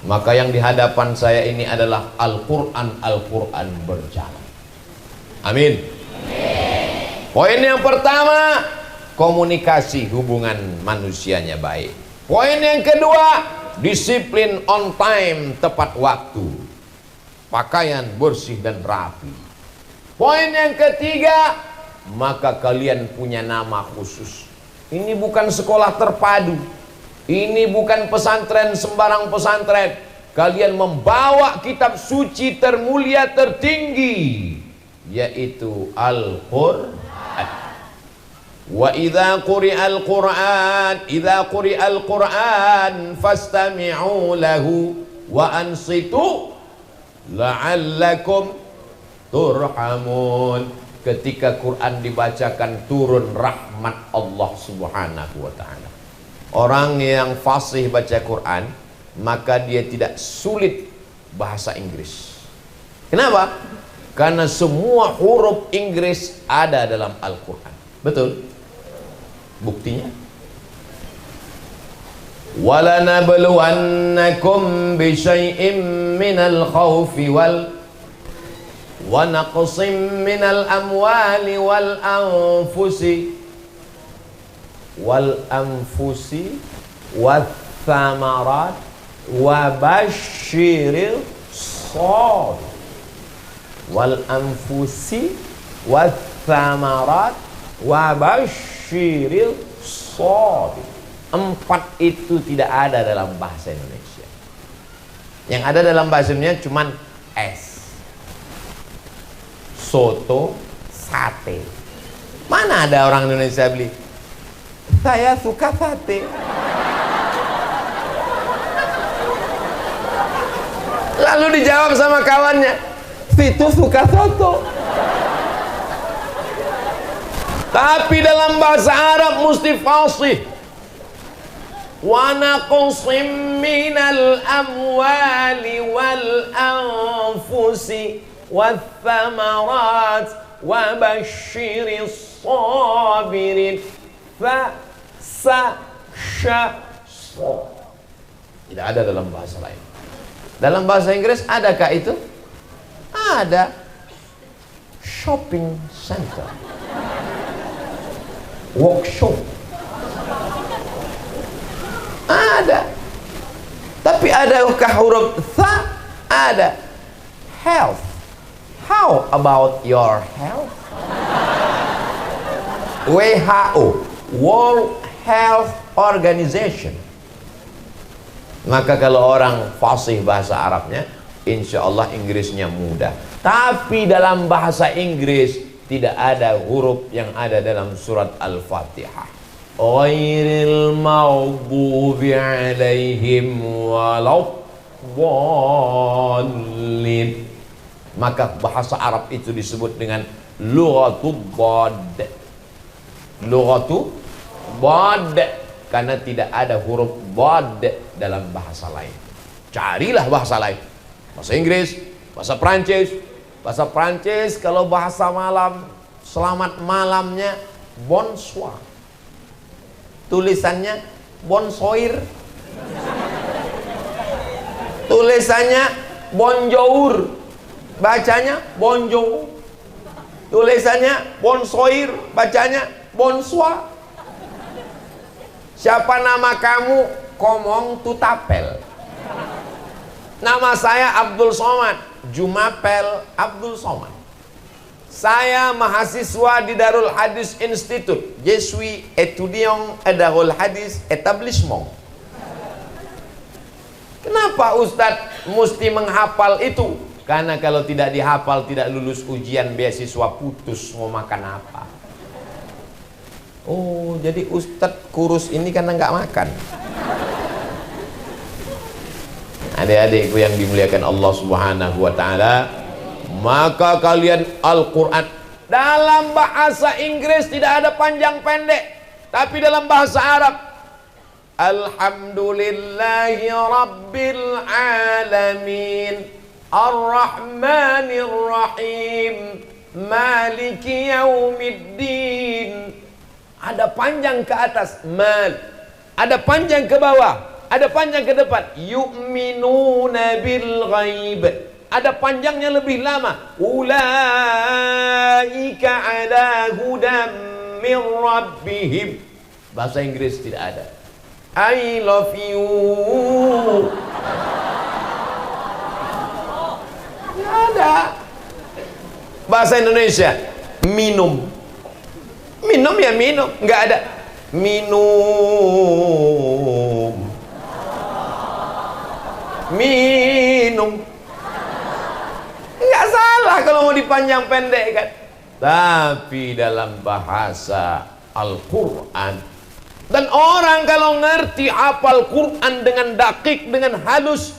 Maka yang di hadapan saya ini adalah Al-Quran. Al-Quran berjalan. Amin. Poin yang pertama, komunikasi hubungan manusianya baik. Poin yang kedua, disiplin on time, tepat waktu. Pakaian bersih dan rapi. Poin yang ketiga, maka kalian punya nama khusus. Ini bukan sekolah terpadu. Ini bukan pesantren sembarang pesantren. Kalian membawa kitab suci termulia tertinggi, yaitu Al-Quran. Wa idza quri'al Qur'an fastami'u lahu wa ansitu la'allakum turhamun. Ketika Quran dibacakan, turun rahmat Allah Subhanahu wa ta'ala. Orang yang fasih baca Quran, maka dia tidak sulit bahasa Inggris. Kenapa? Karena semua huruf Inggris ada dalam Al-Quran. Betul? Buktinya, وَلَنَبْلُوَنَّكُمْ بِشَيْءٍ مِّنَ الْخَوْفِ وَنَقْصٍ مِّنَ الْأَمْوَالِ وَالْأَنفُسِ وَالثَّمَرَاتِ وَبَشِّرِ الصَّابِرِينَ. وَالْأَنفُسِ وَالثَّمَرَاتِ وَبَشِّرِ الصَّابِرِينَ. 4 itu tidak ada dalam bahasa Indonesia. Yang ada dalam bahasa Indonesia cuman es, soto, sate. Mana ada orang Indonesia beli, saya suka sate. Lalu dijawab sama kawannya, situ suka soto. Tapi dalam bahasa Arab mesti fasih. Wa naqsim minal amwali wal anfusi wath thamarat wa basyiris sabirin. Fa sa sha so. Tidak ada dalam bahasa lain. Dalam bahasa Inggris adakah itu? Ada. Shopping center, workshop, ada. Tapi adakah huruf tha? Ada. Health. How about your health? WHO, World Health Organization. Maka kalau orang fasih bahasa Arabnya, insya Allah Inggrisnya mudah. Tapi dalam bahasa Inggris tidak ada huruf yang ada dalam surat Al-Fatihah. Ghairil maghdubi alaihim waladdallin. Maka bahasa Arab itu disebut dengan lughatul dhad. Lughatul dhad, karena tidak ada huruf dhad dalam bahasa lain. Carilah bahasa lain. Bahasa Inggris, bahasa Prancis. Bahasa Prancis kalau bahasa malam, selamat malamnya bonsoir. Tulisannya bonsoir. Tulisannya bonjour. Bacanya bonjour. Tulisannya bonsoir, bacanya bonsoir. Siapa nama kamu? Komong Tutapel. Nama saya Abdul Somad, Jumapel Abdul Somad. Saya mahasiswa di Darul Hadis Institute. Je suis étudiant à Darul Hadis Établissement. Kenapa Ustadz mesti menghafal itu? Karena kalau tidak dihafal, tidak lulus ujian beasiswa, putus mau makan apa. Oh, jadi Ustadz kurus ini karena nggak makan. Adik-adikku yang dimuliakan Allah Subhanahu wa ta'ala, maka kalian Al-Quran dalam bahasa Inggris tidak ada panjang pendek, tapi dalam bahasa Arab Alhamdulillahi Rabbil Alamin Ar-Rahmanir Rahim Maliki Yaumiddin. Ada panjang ke atas mal, ada panjang ke bawah ada panjang ke depan. Yu'minuna bil ghaib. Ada panjangnya lebih lama. Ulaika ala hudam min rabbihim. Bahasa Inggris tidak ada. I love you. Tidak ada. Bahasa Indonesia, minum. Minum ya minum, nggak ada. Minum. Minum. Nggak salah kalau mau dipanjang pendek kan. Tapi dalam bahasa Al-Quran, dan orang kalau ngerti hafal Quran dengan dakik, dengan halus,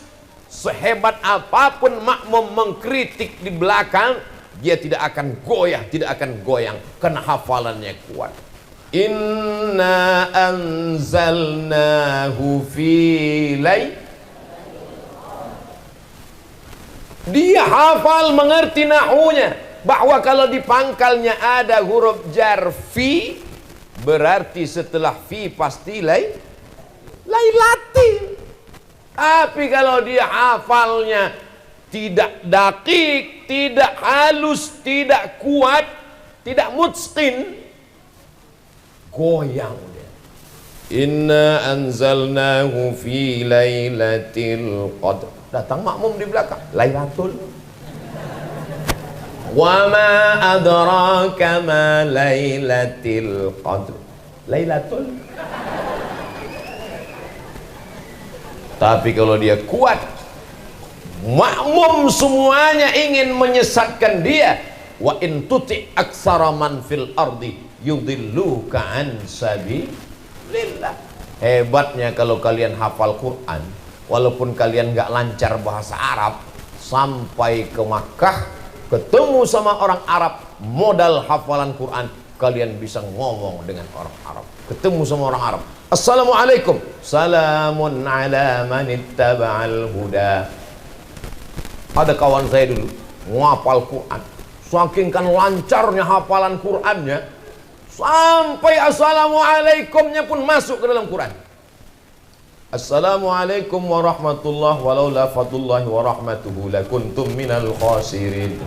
sehebat apapun makmum mengkritik di belakang, dia tidak akan goyah, tidak akan goyang, karena hafalannya kuat. Inna anzalnahu fi lail. Dia hafal, mengerti nahunya, bahwa kalau di pangkalnya ada huruf jar fi, berarti setelah fi pasti lailatin. Tapi kalau dia hafalnya tidak dakik, tidak halus, tidak kuat, tidak mutqin, goyang dia. Inna anzalnahu fi lailatul qadr. Datang makmum di belakang, Lailatul. Wa ma adraka ma lailatul qadr. Lailatul. Tapi kalau dia kuat, makmum semuanya ingin menyesatkan dia. Wa in tuti aksara man fil ardi yudilluka an sabilillah. Hebatnya kalau kalian hafal Quran, walaupun kalian nggak lancar bahasa Arab, sampai ke Makkah ketemu sama orang Arab, modal hafalan Quran, kalian bisa ngomong dengan orang Arab. Ketemu sama orang Arab, Assalamualaikum, salamun ala man ittaba'al huda. Ada kawan saya dulu ngapal Quran, saking kan lancarnya hafalan Qurannya, sampai Assalamualaikumnya pun masuk ke dalam Quran. Assalamualaikum warahmatullahi walaula fadlullahi warahmatuhu lakuntum minal khasirin.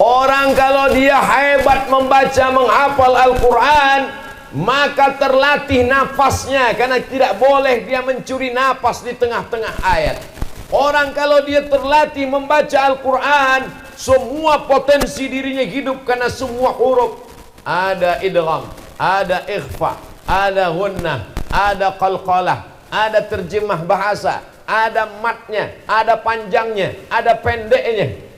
Orang kalau dia hebat membaca, menghafal Al-Quran, maka terlatih nafasnya, karena tidak boleh dia mencuri nafas di tengah-tengah ayat. Orang kalau dia terlatih membaca Al-Quran, semua potensi dirinya hidup, karena semua huruf ada idgham, ada ikhfa, ada gunnah, ada qalqalah, ada terjemah bahasa, ada matnya, ada panjangnya, ada pendeknya.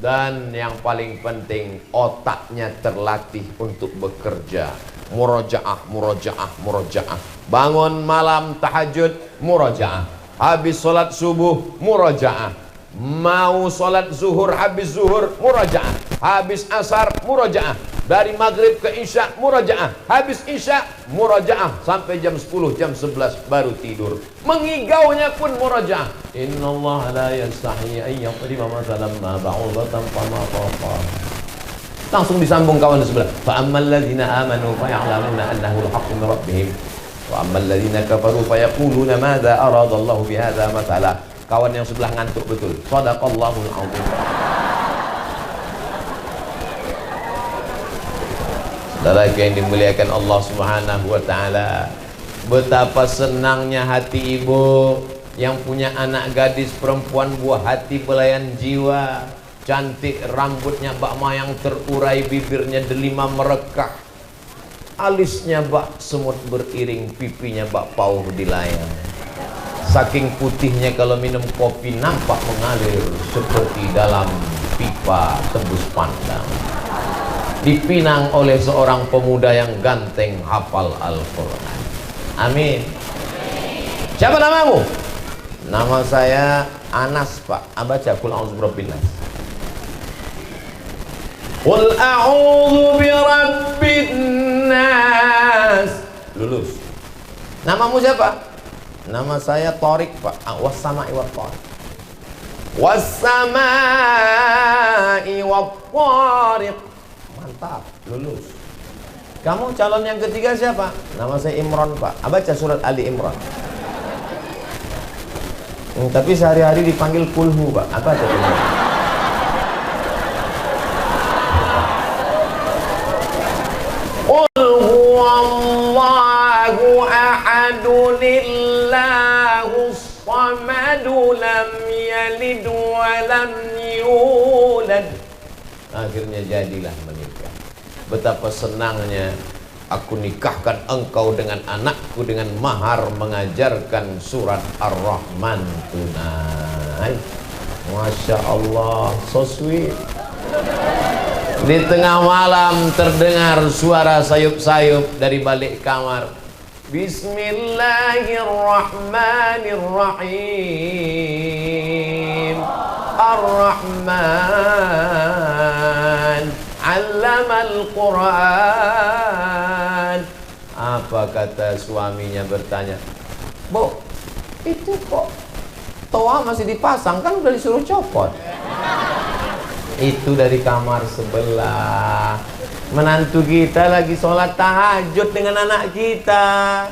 Dan yang paling penting, otaknya terlatih untuk bekerja. Murojaah, murojaah, murojaah. Bangun malam tahajud, murojaah. Habis sholat subuh, murojaah. Mau sholat zuhur, habis zuhur, murojaah. Habis asar, murojaah. Dari maghrib ke isya, murojaah. Habis isya, murojaah. Sampai jam 10, jam 11 baru tidur. Mengigaunya pun murojaah. Innallaha la yastahi an yadriba mathalan ma ba'udatan fama fawqaha. Langsung disambung kawan di sebelah. Fa ammal ladzina amanu fa ya'lamuna annahu al-haqqu min rabbihim. Wa ammal ladzina kafaru fa yaquluna madza arada Allahu bi hadza mathala. Kawan yang sebelah ngantuk betul. Shadaqallahul azim. Saudara yang dimuliakan Allah Subhanahu wa taala, betapa senangnya hati ibu yang punya anak gadis perempuan buah hati, belayan jiwa, cantik, rambutnya bak mayang terurai, bibirnya delima merekah, alisnya bak semut beriring, pipinya bak pauh dilayang. Saking putihnya kalau minum kopi nampak mengalir seperti dalam pipa tembus pandang. Dipinang oleh seorang pemuda yang ganteng hafal Al-Quran. Amin. Siapa namamu? Nama saya Anas, Pak. Baca Qul a'udzu birabbil nas. Qul a'udzu birabbin nas. Lulus. Namamu siapa? Nama saya Torik, Pak. Was-sama'i wat-thariq. Was-sama'i wat-thariq. Mantap, lulus. Kamu calon yang ketiga siapa? Nama saya Imran, Pak. Baca surat Ali Imran. Tapi sehari-hari dipanggil kulhu, Pak. Apa itu? Qul huwallahu ahadunillahus samadu lam yalid wa lam yulad. Akhirnya jadilah menikah. Betapa senangnya aku nikahkan engkau dengan anakku dengan mahar mengajarkan surat Ar-Rahman tunai. Masya Allah, so sweet. Di tengah malam terdengar suara sayup-sayup dari balik kamar. Bismillahirrahmanirrahim. Ar-Rahman 'allamal Qur'an. Apa kata suaminya bertanya, Bu, itu kok toa masih dipasang, kan udah disuruh copot. Itu dari kamar sebelah. Menantu kita lagi sholat tahajud dengan anak kita.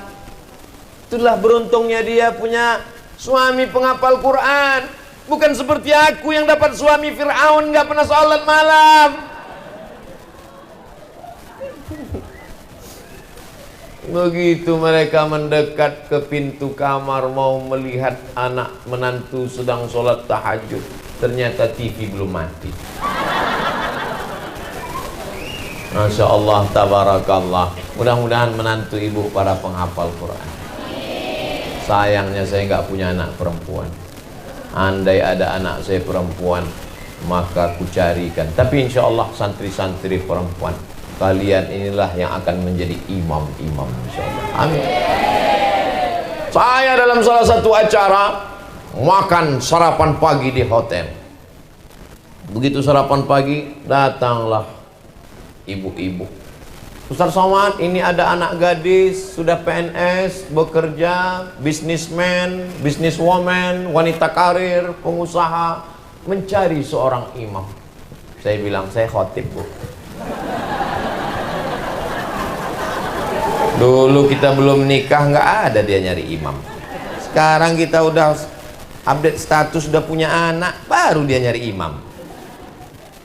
Itulah beruntungnya dia punya suami penghafal Quran. Bukan seperti aku yang dapat suami Fir'aun gak pernah sholat malam. Begitu mereka mendekat ke pintu kamar mau melihat anak menantu sedang sholat tahajud, ternyata TV belum mati. Masya Allah, tabarakallah. Mudah-mudahan menantu ibu para penghafal Quran. Sayangnya saya nggak punya anak perempuan. Andai ada anak saya perempuan, maka ku carikan. Tapi insya Allah santri-santri perempuan, kalian inilah yang akan menjadi imam-imam insya Allah. Amin. Saya dalam salah satu acara makan sarapan pagi di hotel. Begitu sarapan pagi, datanglah ibu-ibu. Ustaz Somad, ini ada anak gadis sudah PNS, bekerja, bisnismen, bisniswoman, wanita karir, pengusaha, mencari seorang imam. Saya bilang, saya khotib, Bu. Dulu kita belum nikah, nggak ada dia nyari imam. Sekarang kita udah update status, udah punya anak, baru dia nyari imam.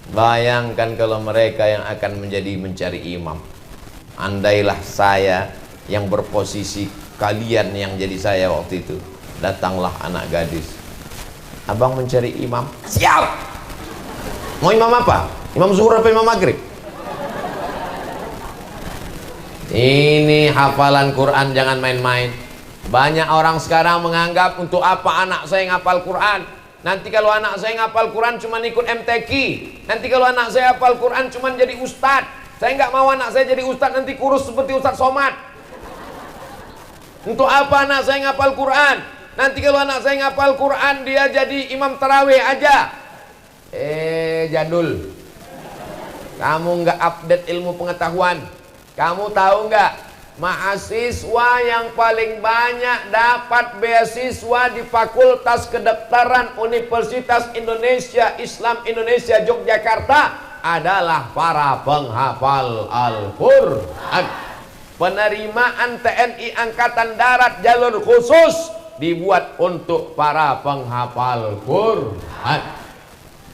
Bayangkan kalau mereka yang akan menjadi mencari imam. Andailah saya yang berposisi kalian yang jadi saya waktu itu. Datanglah anak gadis. Abang mencari imam. Siap. Mau imam apa? Imam zuhur apa imam maghrib? Ini hafalan Quran jangan main-main. Banyak orang sekarang menganggap untuk apa anak saya ngapal Quran. Nanti kalau anak saya ngapal Quran cuma ikut MTQ. Nanti kalau anak saya hafal Quran cuma jadi ustadz. Saya nggak mau anak saya jadi ustadz nanti kurus seperti Ustadz Somad. Untuk apa anak saya ngapal Quran? Nanti kalau anak saya ngapal Quran dia jadi imam tarawih aja. Jadul. Kamu nggak update ilmu pengetahuan. Kamu tahu nggak? Mahasiswa yang paling banyak dapat beasiswa di Fakultas Kedokteran Universitas Indonesia Islam Indonesia Yogyakarta adalah para penghafal Al-Quran. Penerimaan TNI Angkatan Darat jalur khusus dibuat untuk para penghafal Quran.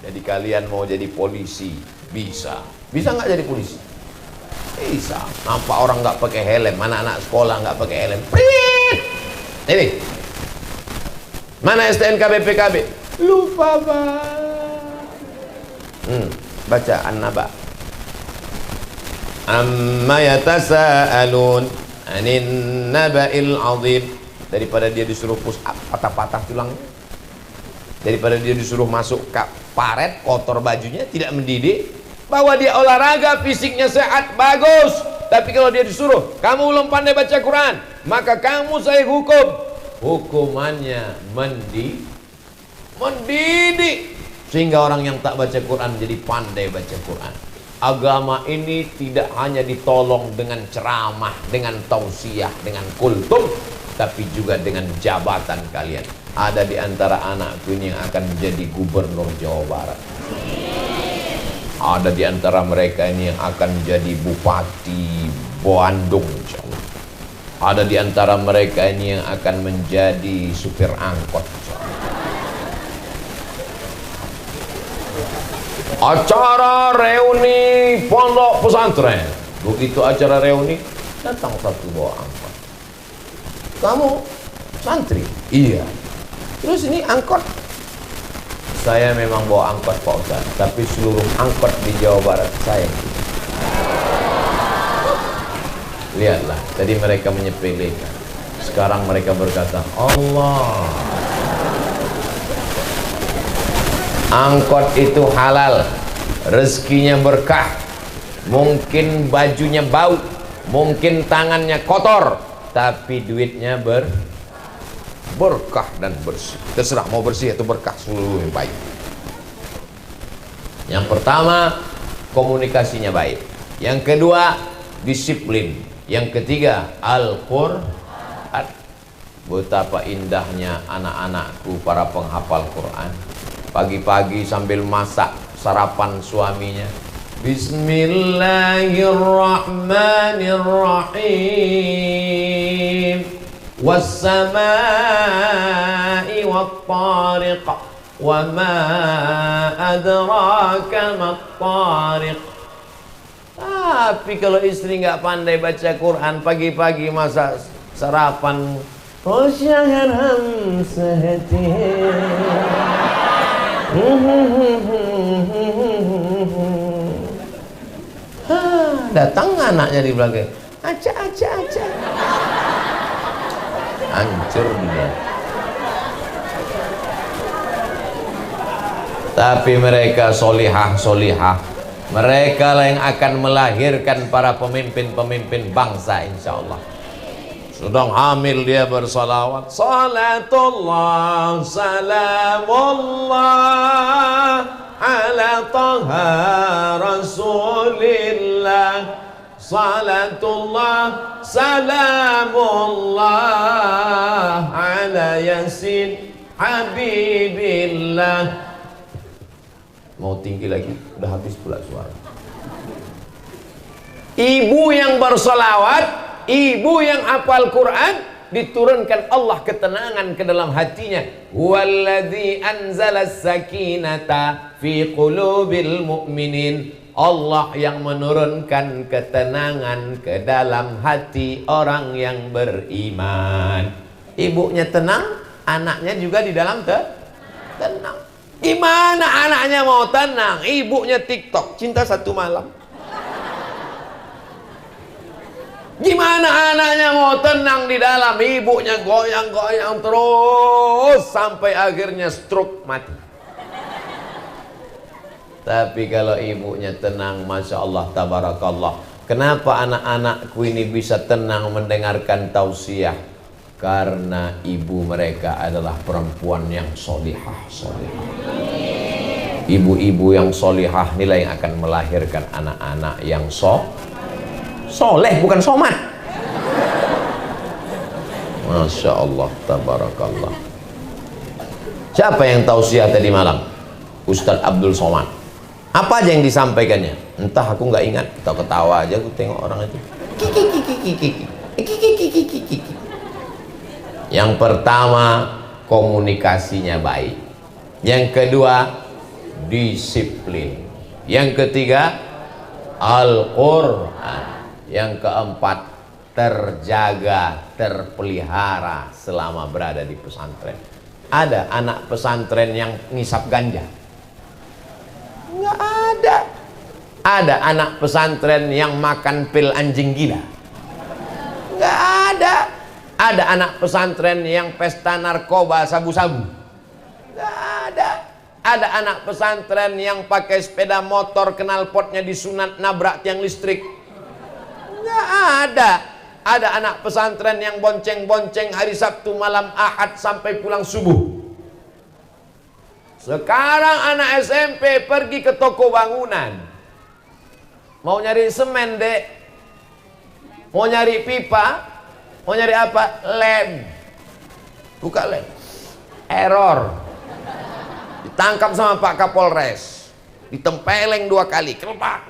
Jadi kalian mau jadi polisi bisa? Bisa nggak jadi polisi? Bisa. Nampak orang nggak pakai helm, anak-anak sekolah nggak pakai helm. Prit! Ini mana STNK BPKB? Lupa Bang. Baca An-Naba. Amma yatasaalun 'anin naba'il 'adzim. Daripada dia disuruh push up patah-patah tulangnya, daripada dia disuruh masuk karet kotor bajunya tidak mendidik, bahwa dia olahraga fisiknya sehat bagus, tapi kalau dia disuruh kamu belum pandai baca Quran, maka kamu saya hukum. Hukumannya mendidik sehingga orang yang tak baca Quran jadi pandai baca Quran. Agama ini tidak hanya ditolong dengan ceramah, dengan tausiah, dengan kultum, tapi juga dengan jabatan kalian. Ada di antara anakku ini yang akan menjadi gubernur Jawa Barat. Ada di antara mereka ini yang akan menjadi bupati Bandung insyaallah. Ada di antara mereka ini yang akan menjadi supir angkot insyaallah. Acara reuni pondok pesantren. Begitu acara reuni, datang satu bawa angkot. Kamu santri? Iya. Terus ini angkot? Saya memang bawa angkot Pak Ustaz, tapi seluruh angkot di Jawa Barat saya. Lihatlah, tadi mereka menyepelekan. Sekarang mereka berkata, Allah. Angkot itu halal, rezekinya berkah. Mungkin bajunya bau, mungkin tangannya kotor, tapi duitnya berkah dan bersih. Terserah mau bersih atau berkah, seluruh yang baik. Yang pertama, komunikasinya baik. Yang kedua, disiplin. Yang ketiga, Al-Quran. Betapa indahnya anak-anakku para penghafal Quran. Pagi-pagi sambil masak sarapan suaminya, Bismillahirrahmanirrahim. Was-samaa'i wat-tariq wa ma adraka mat-tariq. Tapi kalau istri nggak pandai baca Quran, pagi-pagi masak sarapan, datang anaknya di belakang, aja. Hancur dia. Tapi mereka solihah. Mereka lah yang akan melahirkan para pemimpin-pemimpin bangsa insyaallah. Sedang hamil dia bersalawat, salatullah salamullah ala taha rasulillah. Salatullah salamullah ala yasin habibillah. Mau tinggi lagi, udah habis pula suara. Ibu yang bersalawat, ibu yang hafal Quran, diturunkan Allah ketenangan ke dalam hatinya. Walladzi anzalas sakinata fi qulubil mu'minin. Allah yang menurunkan ketenangan ke dalam hati orang yang beriman. Ibunya tenang, anaknya juga di dalam tenang. Gimana anaknya mau tenang? Ibunya TikTok, cinta satu malam. Gimana anaknya mau tenang di dalam? Ibunya goyang-goyang terus sampai akhirnya stroke, mati. Tapi kalau ibunya tenang, Masya Allah, Tabarakallah. Kenapa anak-anakku ini bisa tenang mendengarkan tausiah? Karena ibu mereka adalah perempuan yang solihah. Ibu-ibu yang solihah inilah yang akan melahirkan anak-anak yang soleh, bukan somat. Masya Allah, Tabarakallah. Siapa yang tausiah tadi malam? Ustadz Abdul Somad. Apa aja yang disampaikannya? Entah, aku nggak ingat. Ketawa aja, aku tengok orang itu. Yang pertama, komunikasinya baik. Yang kedua, disiplin. Yang ketiga, Al-Quran. Yang keempat, terjaga, terpelihara selama berada di pesantren. Ada anak pesantren yang ngisap ganja? Nggak ada. Ada anak pesantren yang makan pil anjing gila? Nggak ada. Ada anak pesantren yang pesta narkoba sabu-sabu? Nggak ada. Ada anak pesantren yang pakai sepeda motor knalpotnya disunat nabrak tiang listrik? Nggak ada. Ada anak pesantren yang bonceng-bonceng hari Sabtu malam Ahad sampai pulang subuh? Sekarang anak SMP pergi ke toko bangunan, mau nyari semen, dek, mau nyari pipa, mau nyari apa? Lem. Buka lem, error. Ditangkap sama Pak Kapolres, ditempeleng 2 kali, kelebak.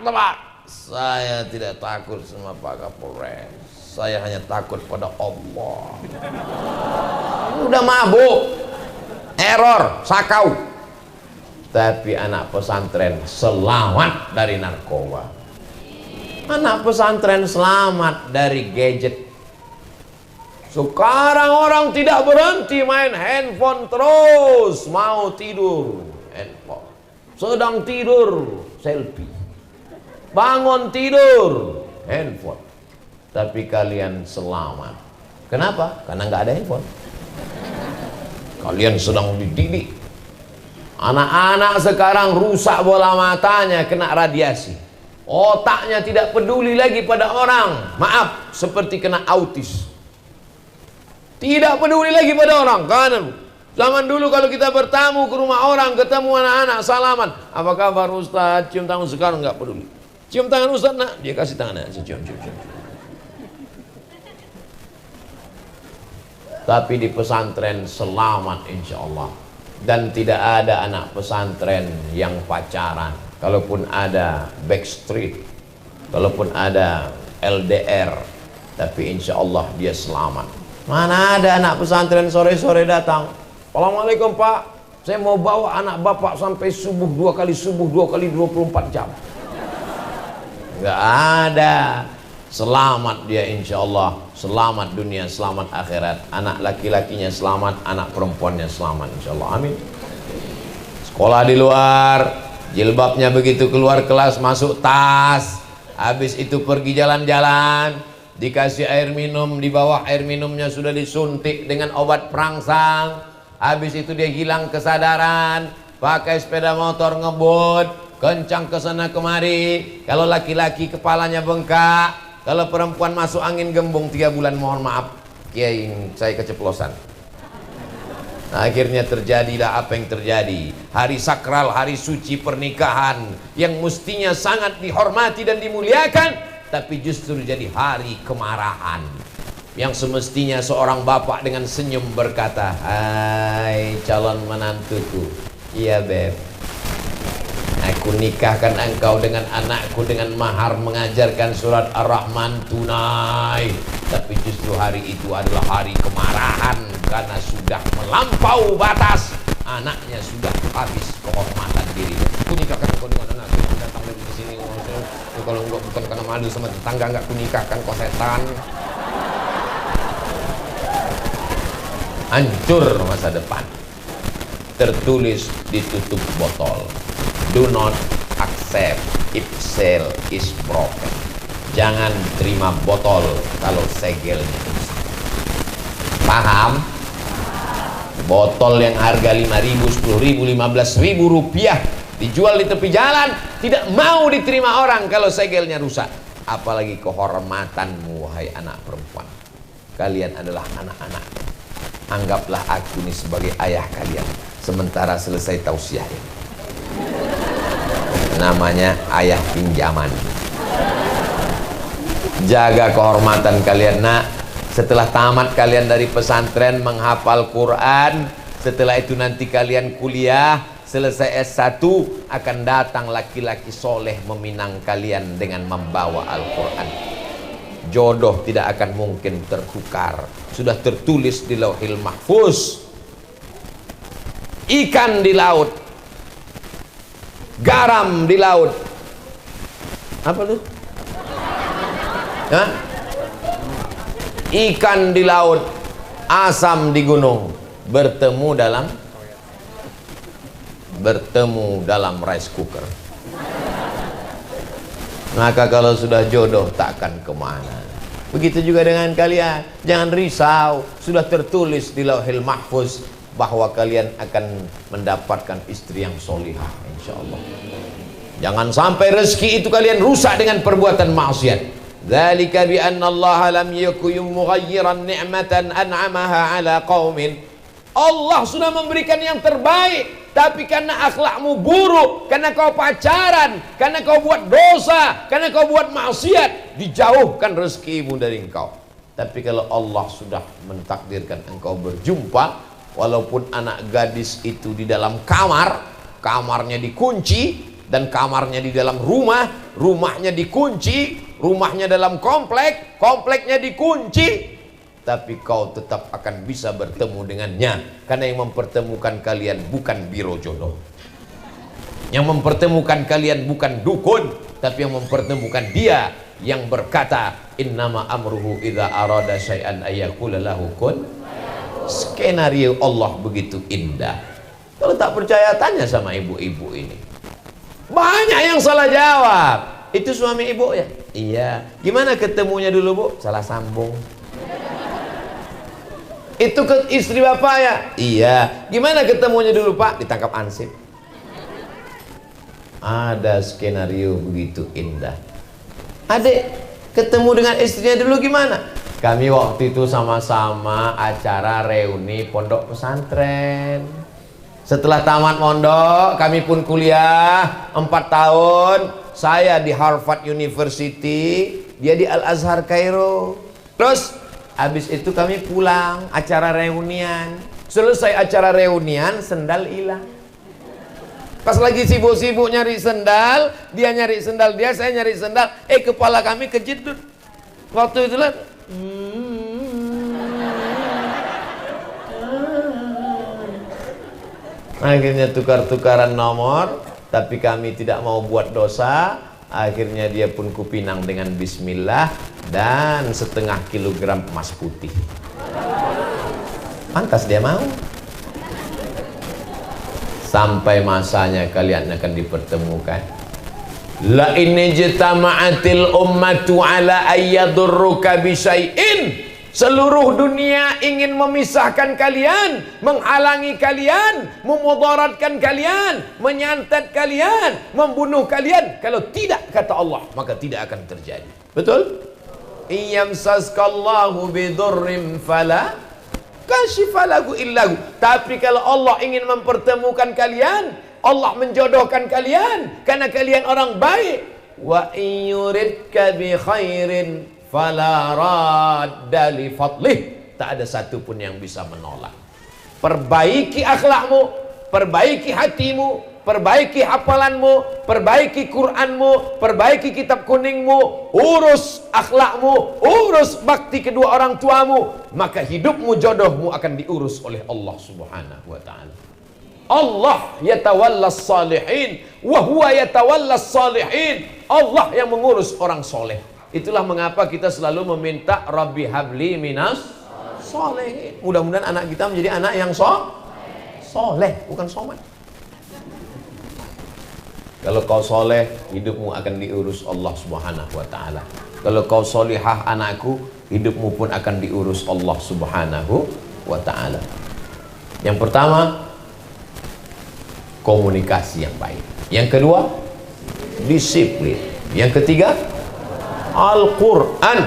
saya tidak takut sama Pak Kapolres, saya hanya takut pada Allah. Udah mabuk, error, sakau. Tapi anak pesantren selamat dari narkoba. Anak pesantren selamat dari gadget. Sekarang orang tidak berhenti main handphone terus, mau tidur handphone, sedang tidur selfie, bangun tidur handphone. Tapi kalian selamat. Kenapa? Karena nggak ada handphone. Kalian sedang dididik. Anak-anak sekarang rusak bola matanya, kena radiasi. Otaknya tidak peduli lagi pada orang. Maaf, seperti kena autis. Tidak peduli lagi pada orang. Kan zaman dulu kalau kita bertamu ke rumah orang, ketemu anak-anak, salaman, apa kabar Ustaz, cium tangan. Sekarang nggak peduli. Cium tangan Ustaz, nak, dia kasih tangannya, cium. Tapi di pesantren selamat insya Allah. Dan tidak ada anak pesantren yang pacaran. Kalaupun ada backstreet, kalaupun ada LDR, tapi insya Allah dia selamat. Mana ada anak pesantren sore-sore datang, Assalamualaikum Pak, saya mau bawa anak bapak sampai subuh 2 kali 24 jam. Nggak ada. Selamat dia insya Allah, selamat dunia, selamat akhirat. Anak laki-lakinya selamat, anak perempuannya selamat insya Allah, amin. Sekolah di luar, jilbabnya begitu keluar kelas masuk tas, habis itu pergi jalan-jalan, dikasih air minum, di bawah air minumnya sudah disuntik dengan obat perangsang. Habis itu dia hilang kesadaran, pakai sepeda motor ngebut, kencang ke sana kemari. Kalau laki-laki kepalanya bengkak, kalau perempuan masuk angin gembung 3 bulan, mohon maaf Kiai, saya keceplosan. Nah, akhirnya terjadilah apa yang terjadi. Hari sakral, hari suci pernikahan yang mestinya sangat dihormati dan dimuliakan, tapi justru jadi hari kemarahan. Yang semestinya seorang bapak dengan senyum berkata, hai calon menantuku, iya beb, aku nikahkan engkau dengan anakku dengan mahar mengajarkan surat Ar-Rahman tunai. Tapi justru hari itu adalah hari kemarahan karena sudah melampau batas. Anaknya sudah habis kehormatan diri. Aku nikahkan engkau dengan anakku yang datang dari sini. Kalau enggak bukan karena malu sama tetangga, enggak kunikahkan, kau setan. Hancur masa depan. Tertulis di tutup botol, do not accept if seal is broken. Jangan terima botol kalau segelnya rusak. Paham? Botol yang harga 5.000, 10.000, 15.000 rupiah dijual di tepi jalan, tidak mau diterima orang kalau segelnya rusak. Apalagi kehormatanmu, wahai anak perempuan. Kalian adalah anak-anak. Anggaplah aku ini sebagai ayah kalian. Sementara selesai tausiah ini, namanya ayah pinjaman. Jaga kehormatan kalian nak. Setelah tamat kalian dari pesantren menghafal Quran, setelah itu nanti kalian kuliah, selesai S1, akan datang laki-laki soleh meminang kalian dengan membawa Al-Quran. Jodoh tidak akan mungkin tertukar, sudah tertulis di Lauhil Mahfuz. Ikan di laut, garam di laut, apa tuh? Hah? Ikan di laut, asam di gunung, bertemu dalam rice cooker. Maka kalau sudah jodoh takkan kemana. Begitu juga dengan kalian. Jangan risau, sudah tertulis di Lauhil Mahfuz bahwa kalian akan mendapatkan istri yang solihah insyaallah. Jangan sampai rezeki itu kalian rusak dengan perbuatan maksiat. Dzalika bi anna Allah lam yakun mughayyiran ni'matan an'amaha 'ala qaumin. Allah sudah memberikan yang terbaik, tapi karena akhlakmu buruk, karena kau pacaran, karena kau buat dosa, karena kau buat maksiat, dijauhkan rezekimu dari engkau. Tapi kalau Allah sudah mentakdirkan engkau berjumpa, walaupun anak gadis itu di dalam kamar, kamarnya dikunci, dan kamarnya di dalam rumah, rumahnya dikunci, rumahnya dalam komplek, kompleknya dikunci, tapi kau tetap akan bisa bertemu dengannya, karena yang mempertemukan kalian bukan biro jodoh, yang mempertemukan kalian bukan dukun, tapi yang mempertemukan dia yang berkata innama amruhu idza arada syai'an ayyaqula lahu kun. Skenario Allah begitu indah. Kalau tak percaya tanya sama ibu-ibu ini. Banyak yang salah jawab. Itu suami ibu ya? Iya. Gimana ketemunya dulu bu? Salah sambung. Itu ke istri bapak ya? Iya. Gimana ketemunya dulu pak? Ditangkap ansip. Ada skenario begitu indah. Adik ketemu dengan istrinya dulu gimana? Kami waktu itu sama-sama acara reuni pondok pesantren. Setelah tamat mondok, kami pun kuliah 4 tahun. Saya di Harvard University, dia di Al-Azhar Kairo. Terus habis itu kami pulang, acara reunian. Selesai acara reunian, sendal hilang. Pas lagi sibuk-sibuk nyari sendal, dia nyari sendal dia, saya nyari sendal. Kepala kami kejedut. Waktu itu lah. Akhirnya tukar-tukaran nomor, tapi kami tidak mau buat dosa. Akhirnya dia pun kupinang dengan bismillah dan setengah kilogram emas putih. Pantas dia mau. Sampai masanya kalian akan dipertemukan. La ini jitama'atil ummatu ala ayyadurruka bisyai'in. Seluruh dunia ingin memisahkan kalian, menghalangi kalian, memudaratkan kalian, menyantet kalian, membunuh kalian. Kalau tidak, kata Allah, maka tidak akan terjadi. Betul? Iyamsaskallahu bidurrim fala kashifalahu illahu. Tapi kalau Allah ingin mempertemukan kalian, Allah menjodohkan kalian karena kalian orang baik. Wa iyyuridka bi khairin fala radda li fadlih. Tak ada satupun yang bisa menolak. Perbaiki akhlakmu, perbaiki hatimu, perbaiki hafalanmu, perbaiki Qur'anmu, perbaiki kitab kuningmu, urus akhlakmu, urus bakti kedua orang tuamu, maka hidupmu, jodohmu akan diurus oleh Allah Subhanahu wa ta'ala. Allah yatawallas salihin wa huwa yatawallas salihin. Allah yang mengurus orang soleh. Itulah mengapa kita selalu meminta Rabbi habli minas solehin. Mudah-mudahan anak kita menjadi anak yang soleh, bukan somat. Kalau kau soleh, hidupmu akan diurus Allah Subhanahu wa ta'ala. Kalau kau solihah anakku, hidupmu pun akan diurus Allah Subhanahu wa ta'ala. Yang pertama, komunikasi yang baik. Yang kedua, disiplin. Yang ketiga, Al-Quran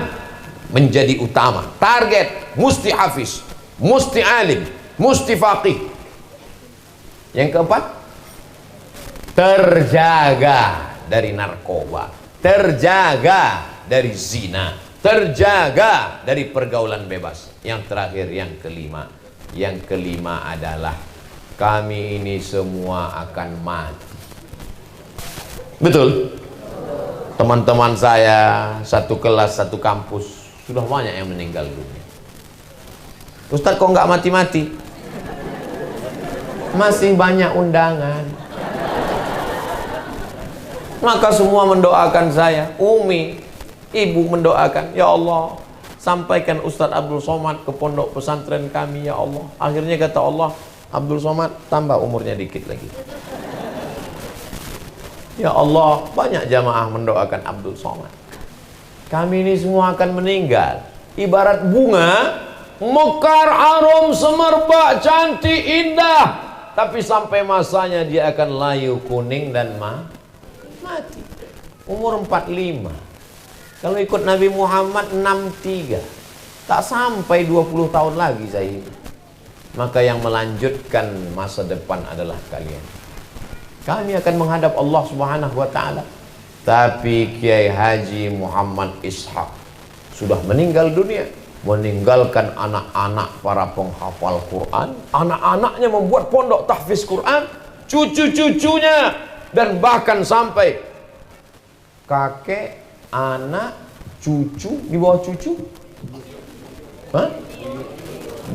menjadi utama. Target, musti hafiz, musti alim, musti faqih. Yang keempat, terjaga dari narkoba, terjaga dari zina, terjaga dari pergaulan bebas. Yang terakhir, yang kelima adalah kami ini semua akan mati. Betul? Teman-teman saya satu kelas, satu kampus, sudah banyak yang meninggal dunia. Ustaz kok nggak mati-mati? Masih banyak undangan. Maka semua mendoakan saya. Umi, ibu mendoakan, ya Allah, sampaikan Ustaz Abdul Somad ke pondok pesantren kami, ya Allah. Akhirnya kata Allah, Abdul Somad tambah umurnya dikit lagi. Ya Allah, banyak jamaah mendoakan Abdul Somad. Kami ini semua akan meninggal. Ibarat bunga, mekar, harum, semerbak, cantik, indah. Tapi sampai masanya dia akan layu, kuning, dan mati. Umur 45. Kalau ikut Nabi Muhammad 63. Tak sampai 20 tahun lagi saya hidup. Maka yang melanjutkan masa depan adalah kalian. Kami akan menghadap Allah Subhanahu wa ta'ala. Tapi Kiai Haji Muhammad Ishaq sudah meninggal dunia, meninggalkan anak-anak para penghafal Quran. Anak-anaknya membuat pondok tahfiz Quran, cucu-cucunya dan bahkan sampai kakek, anak, cucu, di bawah cucu, hah?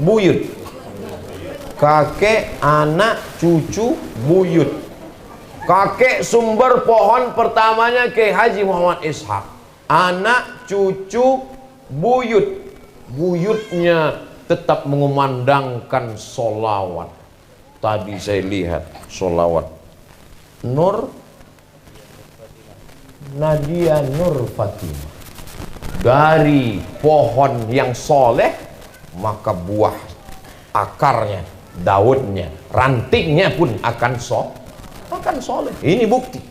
Buyut. Kakek, anak, cucu, buyut. Kakek sumber pohon pertamanya Kiai Haji Muhammad Ishaq. Anak, cucu, buyut. Buyutnya tetap mengumandangkan sholawat. Tadi saya lihat sholawat Nur Nadia Nur Fatimah. Dari pohon yang soleh, maka buah akarnya, daunnya, rantingnya pun akan soleh. Ini bukti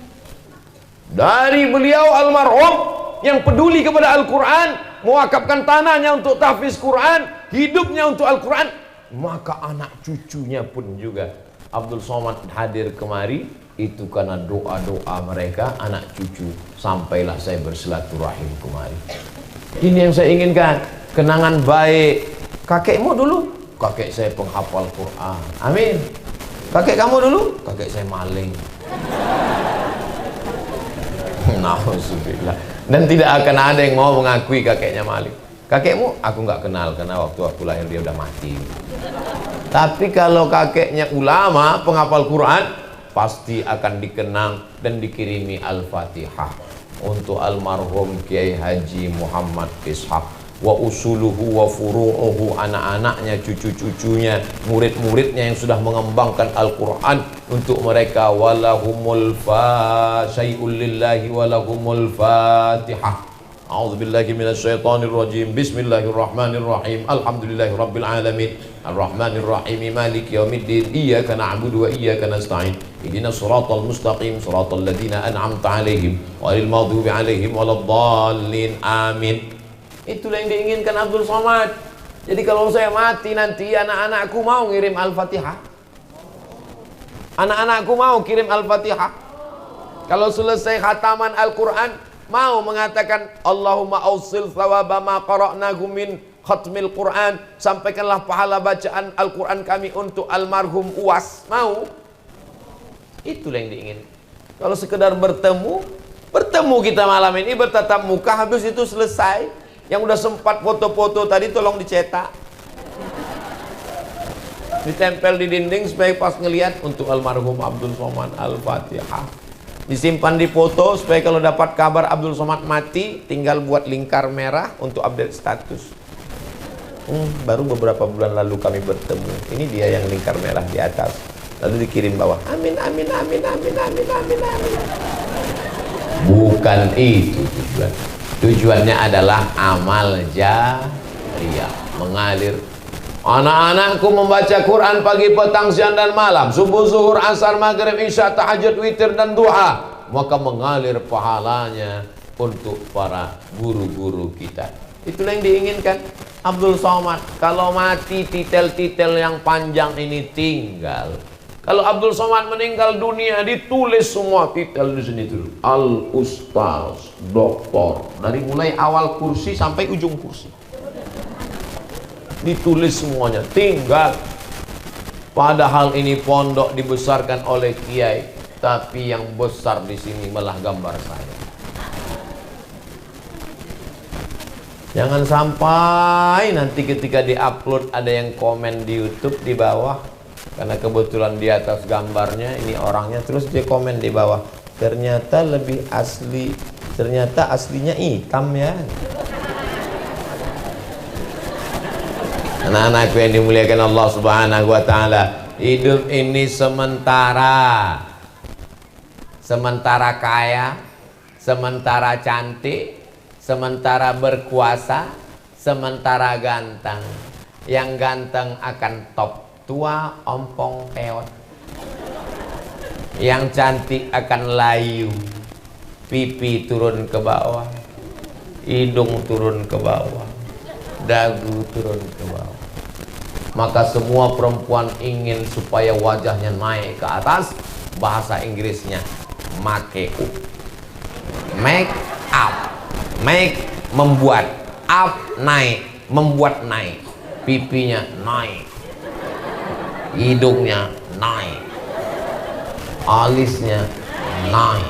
dari beliau almarhum yang peduli kepada Al-Quran, mewakafkan tanahnya untuk tahfiz Quran, hidupnya untuk Al-Quran, maka anak cucunya pun juga. Abdul Somad hadir kemari itu karena doa-doa mereka, anak cucu, sampailah saya bersilaturahim kemari. Ini yang saya inginkan, kenangan baik. Kakekmu dulu, kakek saya penghafal Quran, amin. Kakek kamu dulu, kakek saya maling. Nauzubillah. Dan tidak akan ada yang mau mengakui kakeknya maling. Kakekmu aku nggak kenal karena waktu aku lahir dia udah mati. Tapi kalau kakeknya ulama penghafal Quran, pasti akan dikenang dan dikirimi Al-Fatihah untuk almarhum Kiai Haji Muhammad Ishaq. Wa usuluhu wa furu'uhu, anak-anaknya, cucu-cucunya, murid-muridnya yang sudah mengembangkan Al-Quran untuk mereka. Walahumul syai'ul lillahi walahumul fatihah. A'udzubillahi minasyaitonir rajim. Bismillahirrahmanirrahim. Alhamdulillahi rabbil alamin. Arrahmanirrahim. Maliki yaumiddin. Iyyaka na'budu wa iyyaka nasta'in. Ihdinas siratal mustaqim, siratal ladzina an'amta 'alaihim ghairil maghdubi 'alaihim waladdallin. Amin. Itulah yang diinginkan Abdul Somad. Jadi kalau saya mati nanti, anak-anakku mau ngirim Al-Fatihah. Anak-anakku mau kirim Al-Fatihah. Kalau selesai khataman Al-Quran, mau mengatakan Allahumma awsil thawaba ma qara'nahu min khatmil Quran, sampaikanlah pahala bacaan Al-Quran kami untuk almarhum Uwas. Mau? Itulah yang diinginkan. Kalau sekedar bertemu kita malam ini, bertatap muka, habis itu selesai. Yang udah sempat foto-foto tadi tolong dicetak, ditempel di dinding supaya pas ngelihat untuk almarhum Abdul Somad Al-Fatihah. Disimpan di foto supaya kalau dapat kabar Abdul Somad mati, tinggal buat lingkar merah untuk update status. Baru beberapa bulan lalu kami bertemu. Ini dia yang lingkar merah di atas, lalu dikirim bawah. Amin amin amin amin amin amin amin. Bukan itu tujuan. Tujuannya adalah amal jariyah, mengalir. Anak-anakku membaca Quran pagi, petang, siang, dan malam, subuh, zuhur, asar, maghrib, isya, tahajud, witir, dan duha, maka mengalir pahalanya untuk para guru-guru kita. Itulah yang diinginkan Abdul Somad. Kalau mati, titel-titel yang panjang ini tinggal. Kalau Abdul Somad meninggal dunia, ditulis semua titel di sini dulu. Al-Ustaz, Doktor, dari mulai awal kursi sampai ujung kursi. Ditulis semuanya, tinggal. Padahal ini pondok dibesarkan oleh kiai, tapi yang besar di sini malah gambar saya. Jangan sampai nanti ketika diupload ada yang komen di YouTube di bawah. Karena kebetulan di atas gambarnya ini orangnya, terus dia komen di bawah, ternyata lebih asli, ternyata aslinya hitam ya. Anak-anakku yang dimuliakan Allah Subhanahu wa ta'ala, hidup ini sementara. Sementara kaya, sementara cantik, sementara berkuasa, sementara ganteng. Yang ganteng akan top, tua ompong peot. Yang cantik akan layu, pipi turun ke bawah, hidung turun ke bawah, dagu turun ke bawah. Maka semua perempuan ingin supaya wajahnya naik ke atas. Bahasa Inggrisnya make up. Make up, make membuat, up naik, membuat naik. Pipinya naik, hidungnya naik, alisnya naik,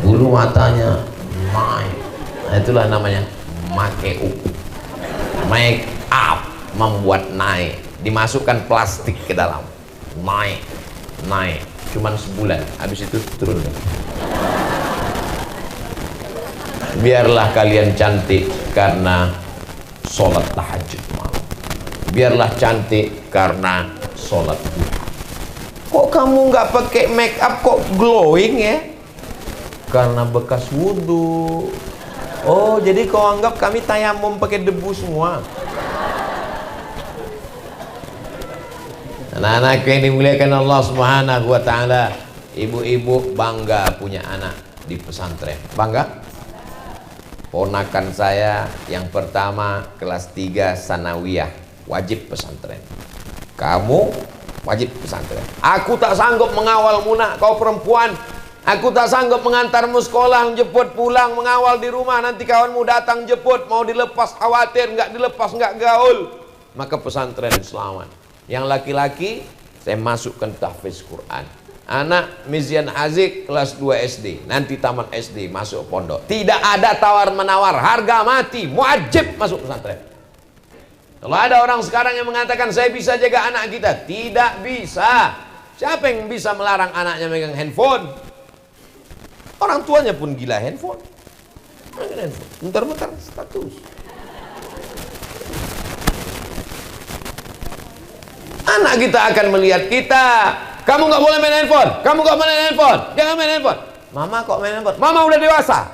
bulu matanya naik. Nah, itulah namanya makeup. Make up, membuat naik, dimasukkan plastik ke dalam, naik, cuman sebulan, habis itu turun. Biarlah kalian cantik karena sholat tahajud malam. Biarlah cantik karena sholat duha. Kok kamu nggak pakai make up kok glowing ya? Karena bekas wudhu. Oh, jadi kau anggap kami tayamum pakai debu semua? Anak-anak yang dimuliakan Allah Subhanahu wa Ta'ala, ibu-ibu bangga punya anak di pesantren. Bangga? Ponakan saya yang pertama kelas 3 sanawiyah, wajib pesantren. Kamu wajib pesantren. Aku tak sanggup mengawal Muna, kau perempuan. Aku tak sanggup mengantarmu sekolah, menjemput pulang, mengawal di rumah. Nanti kawanmu datang jemput, mau dilepas khawatir, nggak dilepas nggak gaul. Maka pesantren selamat. Yang laki-laki saya masukkan tahfiz Quran. Anak Mizian Azik kelas 2 SD, nanti tamat SD masuk pondok. Tidak ada tawar-menawar, harga mati, wajib masuk pesantren. Kalau ada orang sekarang yang mengatakan saya bisa jaga anak kita, tidak bisa. Siapa yang bisa melarang anaknya megang handphone? Orang tuanya pun gila handphone. Bentar-bentar status. Anak kita akan melihat kita. Kamu nggak boleh main handphone. Kamu nggak main handphone. Jangan main handphone. Mama kok main handphone? Mama udah dewasa.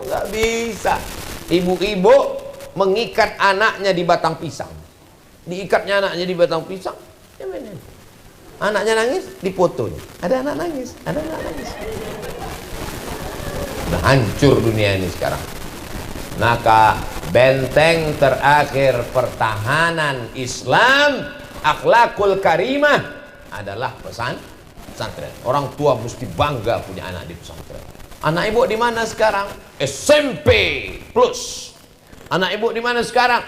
Nggak bisa. Ibu-ibu mengikat anaknya di batang pisang. Diikatnya anaknya di batang pisang. Dia main handphone. Anaknya nangis, difotonya. Ada anak nangis, ada anak nangis. Udah hancur dunia ini sekarang. Maka benteng terakhir pertahanan Islam, akhlakul karimah, adalah pesantren. Orang tua mesti bangga punya anak di pesantren. Anak ibu di mana sekarang? SMP plus. Anak ibu di mana sekarang?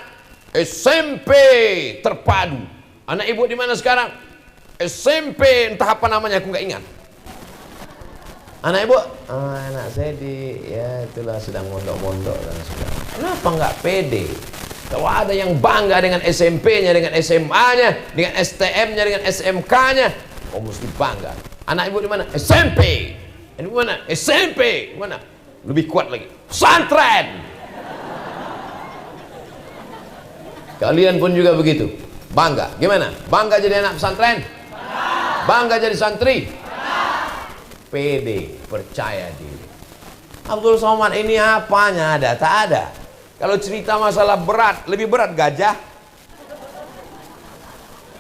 SMP terpadu. Anak ibu di mana sekarang? SMP entah apa namanya, aku nggak ingat. Anak ibu, anak saya ya itulah sedang mondok-mondok dan segala. Kenapa nggak pede? Kalau ada yang bangga dengan SMP-nya, dengan SMA-nya, dengan STM-nya, dengan SMK-nya, oh mesti bangga. Anak ibu di mana? SMP. Ini mana? SMP. Mana? Lebih kuat lagi. Pesantren. Kalian pun juga begitu. Bangga. Gimana? Bangga jadi anak pesantren? Bangga jadi santri? Pede, percaya diri. Abdul Somad ini apanya ada? Tak ada. Kalau cerita masalah berat, lebih berat gajah.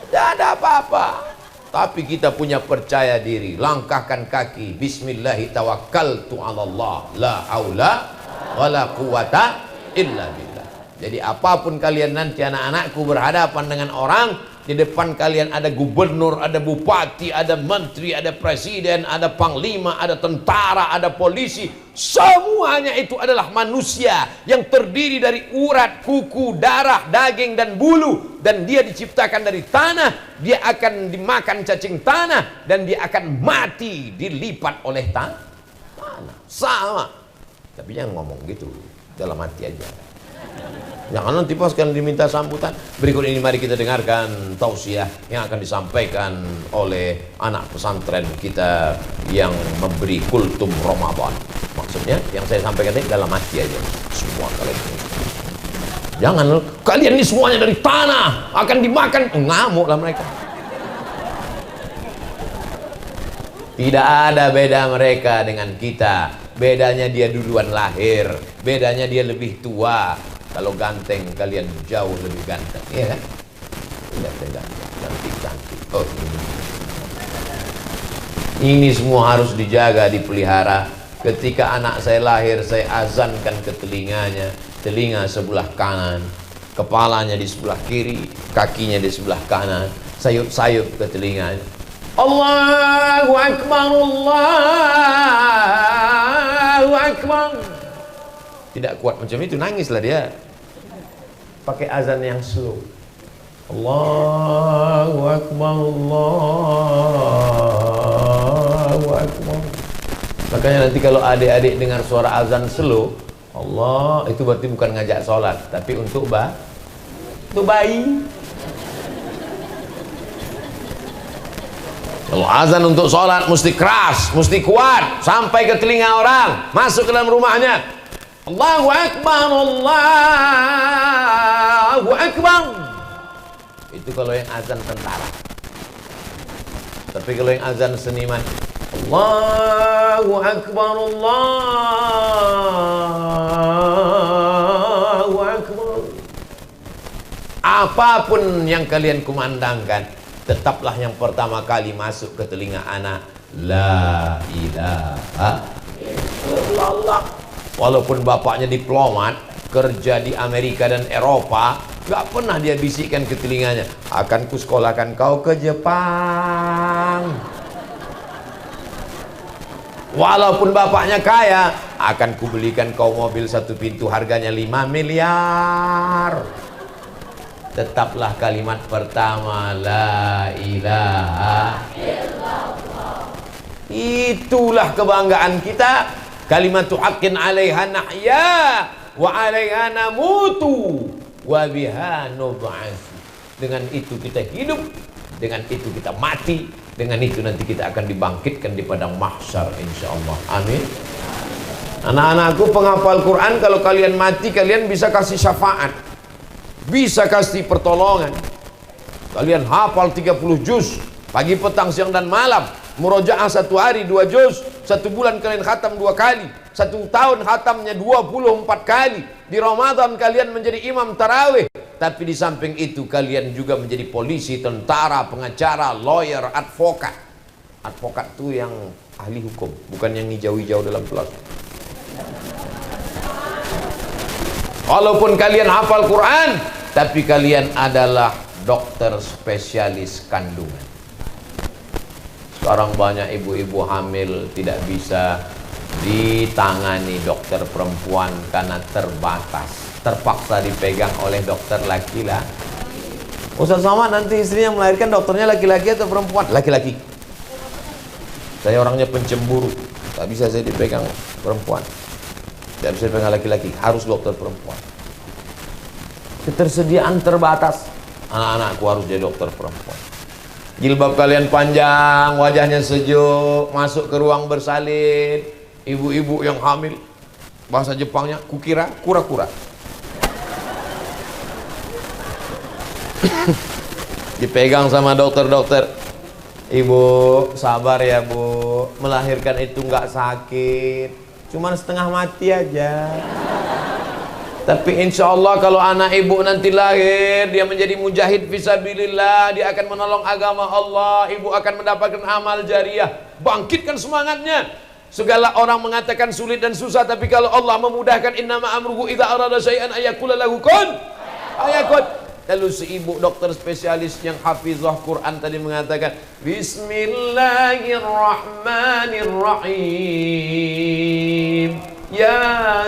Tidak ada apa-apa. Tapi kita punya percaya diri. Langkahkan kaki. Bismillahirrahmanirrahim. La haula wa la quwata illa billah. Jadi apapun kalian nanti anak-anakku berhadapan dengan orang, di depan kalian ada gubernur, ada bupati, ada menteri, ada presiden, ada panglima, ada tentara, ada polisi. Semuanya itu adalah manusia yang terdiri dari urat, kuku, darah, daging, dan bulu. Dan dia diciptakan dari tanah, dia akan dimakan cacing tanah, dan dia akan mati dilipat oleh tanah. Sama. Tapi jangan ngomong gitu, dalam hati aja. Jangan nanti pas kalian diminta sambutan. Berikut ini mari kita dengarkan tausiah yang akan disampaikan oleh anak pesantren kita yang memberi kultum Ramadan. Maksudnya yang saya sampaikan ini dalam hati aja. Semua kalian. Jangan kalian ini semuanya dari tanah akan dimakan. Ngamuklah mereka. Tidak ada beda mereka dengan kita. Bedanya dia duluan lahir. Bedanya dia lebih tua. Kalau ganteng kalian jauh lebih ganteng, iya kan? Lihat ganteng, cantik. Oh, ini semua harus dijaga, dipelihara. Ketika anak saya lahir, saya azankan ke telinganya, telinga sebelah kanan, kepalanya di sebelah kiri, kakinya di sebelah kanan, sayup-sayup ke telinganya. Allahu Akbar, Allahu Akbar. Tidak kuat macam itu, nangislah dia. Pakai azan yang slow. Allahu Akbar, Allahu Akbar. Makanya nanti kalau adik-adik dengar suara azan slow, Allah, itu berarti bukan ngajak sholat, tapi untuk bayi. Kalau azan untuk sholat mesti keras, mesti kuat, sampai ke telinga orang, masuk ke dalam rumahnya. Allahu Akbar, Allahu Akbar. Itu kalau yang azan tentara. Tapi kalau yang azan seniman, Allahu Akbar, Allahu Akbar. Apapun yang kalian kumandangkan, tetaplah yang pertama kali masuk ke telinga anak, la ilaha illallah. Walaupun bapaknya diplomat, kerja di Amerika dan Eropa, gak pernah dia bisikkan ke telinganya, akan kusekolahkan kau ke Jepang. Walaupun bapaknya kaya, akan kubelikan kau mobil satu pintu harganya 5 miliar. Tetaplah kalimat pertama, la ilaha illallah. Itulah kebanggaan kita. Kalimatu haqqin 'alaiha nahya wa 'alaiha namutu wa biha nub'ats. Dengan itu kita hidup, dengan itu kita mati, dengan itu nanti kita akan dibangkitkan di padang mahsyar insyaallah. Amin. Anak-anakku penghafal Quran, kalau kalian mati kalian bisa kasih syafaat, bisa kasih pertolongan. Kalian hafal 30 juz pagi, petang, siang dan malam. Murojaah 1 hari 2 juz, 1 bulan kalian khatam 2 kali, 1 tahun khatamnya 24 kali. Di Ramadan kalian menjadi imam tarawih. Tapi di samping itu kalian juga menjadi polisi, tentara, pengacara, lawyer, advokat. Advokat itu yang ahli hukum, bukan yang hijau-hijau dalam kelas. Walaupun kalian hafal Quran, tapi kalian adalah dokter spesialis kandungan. Sekarang banyak ibu-ibu hamil tidak bisa ditangani dokter perempuan karena terbatas, terpaksa dipegang oleh dokter laki-laki. Ustaz Somad, nanti istrinya melahirkan dokternya laki-laki atau perempuan? Laki-laki. Saya orangnya pencemburu, tak bisa saya dipegang perempuan, tidak bisa dipegang laki-laki, harus dokter perempuan. Ketersediaan terbatas, anak-anakku harus jadi dokter perempuan. Jilbab kalian panjang, wajahnya sejuk, masuk ke ruang bersalin. Ibu-ibu yang hamil, bahasa Jepangnya kukira, kura-kura. Dipegang sama dokter-dokter. Ibu sabar ya bu, melahirkan itu nggak sakit, cuman setengah mati aja. Tapi insya Allah kalau anak ibu nanti lahir, dia menjadi mujahid fisabilillah, dia akan menolong agama Allah, ibu akan mendapatkan amal jariah. Bangkitkan semangatnya. Segala orang mengatakan sulit dan susah, tapi kalau Allah memudahkan, innama amruhu idza arada syai'an ayaqula lahu kun fayakun. Lalu si ibu dokter spesialis yang hafizah Quran tadi mengatakan, Bismillahirrahmanirrahim,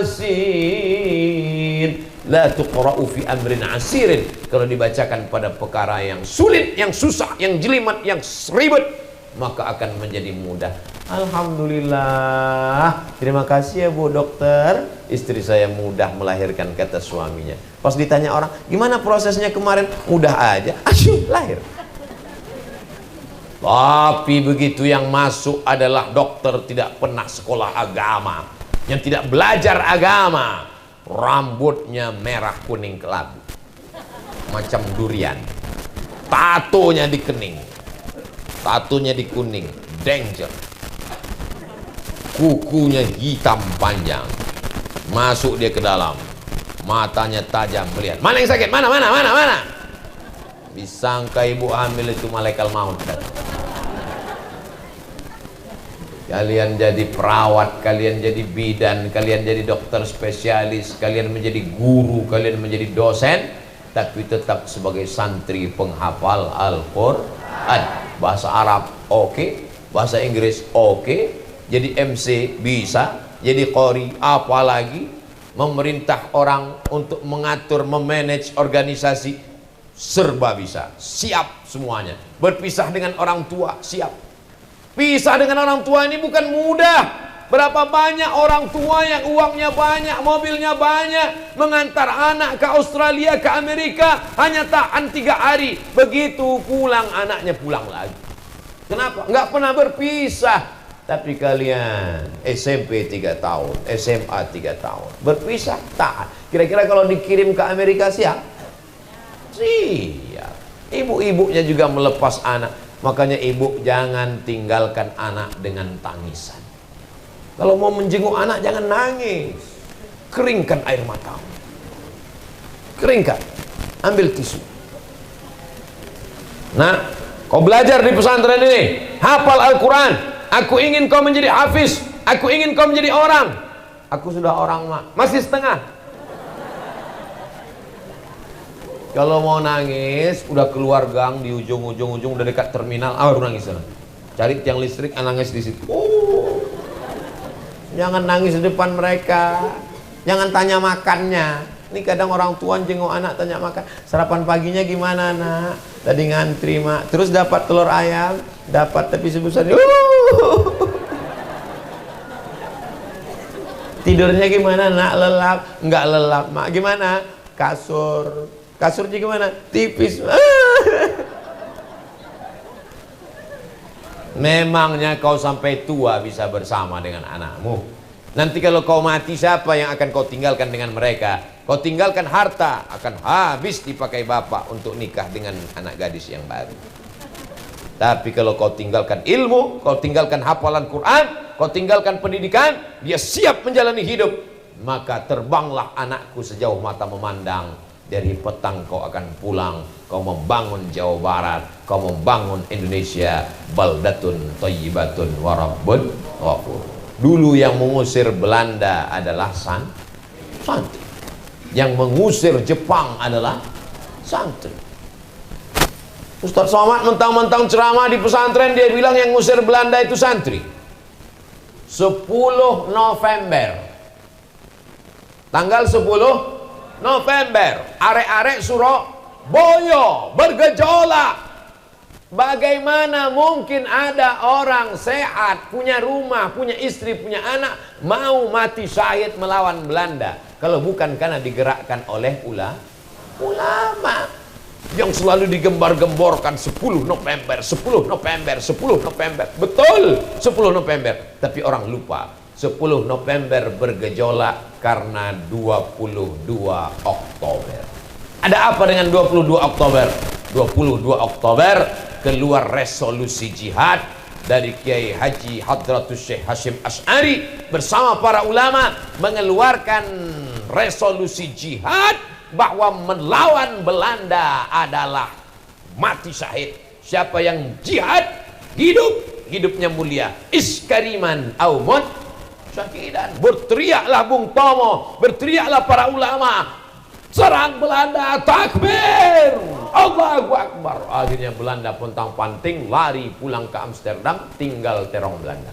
Yasin, la tuqra'u fi amrin asirin. Kalau dibacakan pada perkara yang sulit, yang susah, yang jelimet, yang ribet, maka akan menjadi mudah. Alhamdulillah, terima kasih ya bu dokter, istri saya mudah melahirkan, kata suaminya. Pas ditanya orang, gimana prosesnya kemarin? Mudah aja, asyik lahir. Tapi begitu yang masuk adalah dokter tidak pernah sekolah agama, yang tidak belajar agama, rambutnya merah kuning kelabu macam durian, tatonya di kening, tatonya di kuning, danger, kukunya hitam panjang, masuk dia ke dalam, matanya tajam melihat, mana yang sakit, mana, disangka ibu hamil itu malaikat maut. Kalian jadi perawat, kalian jadi bidan, kalian jadi dokter spesialis, kalian menjadi guru, kalian menjadi dosen, tapi tetap sebagai santri penghafal Al-Quran. Bahasa Arab oke, bahasa Inggris oke, jadi MC bisa, jadi qori, apalagi memerintah orang untuk mengatur, memanage organisasi, serba bisa, siap semuanya. Berpisah dengan orang tua, siap. Pisah dengan orang tua ini bukan mudah. Berapa banyak orang tua yang uangnya banyak, mobilnya banyak, mengantar anak ke Australia, ke Amerika, hanya tahan 3 hari. Begitu pulang, anaknya pulang lagi. Kenapa? Nggak pernah berpisah. Tapi kalian SMP 3 tahun, SMA 3 tahun, berpisah tak? Kira-kira kalau dikirim ke Amerika siap? Siap. Ibu-ibunya juga melepas anak. Makanya ibu jangan tinggalkan anak dengan tangisan. Kalau mau menjenguk anak jangan nangis. Keringkan air matamu. Keringkan. Ambil tisu. Nah, kau belajar di pesantren ini, hafal Al-Quran. Aku ingin kau menjadi hafiz. Aku ingin kau menjadi orang. Aku sudah orang, mak. Masih setengah. Kalau mau nangis, udah keluar gang di ujung, udah dekat terminal, baru nangis sana. Cari tiang listrik, nangis di situ. Jangan nangis di depan mereka. Jangan tanya makannya. Ini kadang orang tua jenguk anak tanya makan. Sarapan paginya gimana, nak? Tadi ngantri, mak. Terus dapat telur ayam, dapat tapi sebesar. Tidurnya gimana, nak? Lelap? Enggak lelap, mak. Gimana? Kasurnya gimana? Tipis. Memangnya kau sampai tua bisa bersama dengan anakmu. Nanti kalau kau mati, siapa yang akan kau tinggalkan dengan mereka? Kau tinggalkan harta, akan habis dipakai bapak untuk nikah dengan anak gadis yang baru. Tapi kalau kau tinggalkan ilmu, kau tinggalkan hafalan Quran, kau tinggalkan pendidikan, dia siap menjalani hidup. Maka terbanglah anakku sejauh mata memandang. Dari petang kau akan pulang. Kau membangun Jawa Barat, kau membangun Indonesia. Baldatun thayyibatun wa rabbun ghafur. Dulu yang mengusir Belanda adalah santri. Yang mengusir Jepang adalah santri. Ustaz Somad mentang-mentang ceramah di pesantren, dia bilang yang ngusir Belanda itu santri. 10 November, tanggal 10 November, arek-arek Surabaya bergejolak. Bagaimana mungkin ada orang sehat, punya rumah, punya istri, punya anak, mau mati syahid melawan Belanda? Kalau bukan karena digerakkan oleh ulama yang selalu digembar-gemborkan 10 November, 10 November, 10 November. Betul, 10 November. Tapi orang lupa, 10 November bergejolak karena 22 Oktober. Ada apa dengan 22 Oktober? 22 Oktober keluar resolusi jihad dari Kiai Haji Hadratus Syekh Hashim Asy'ari bersama para ulama, mengeluarkan resolusi jihad bahwa melawan Belanda adalah mati syahid. Siapa yang jihad, hidupnya mulia. Iskariman au mut syahidan. Berteriaklah Bung Tomo, berteriaklah para ulama, serang Belanda, takbir, Allahu Akbar. Akhirnya Belanda pontang-panting lari pulang ke Amsterdam, tinggal terong Belanda.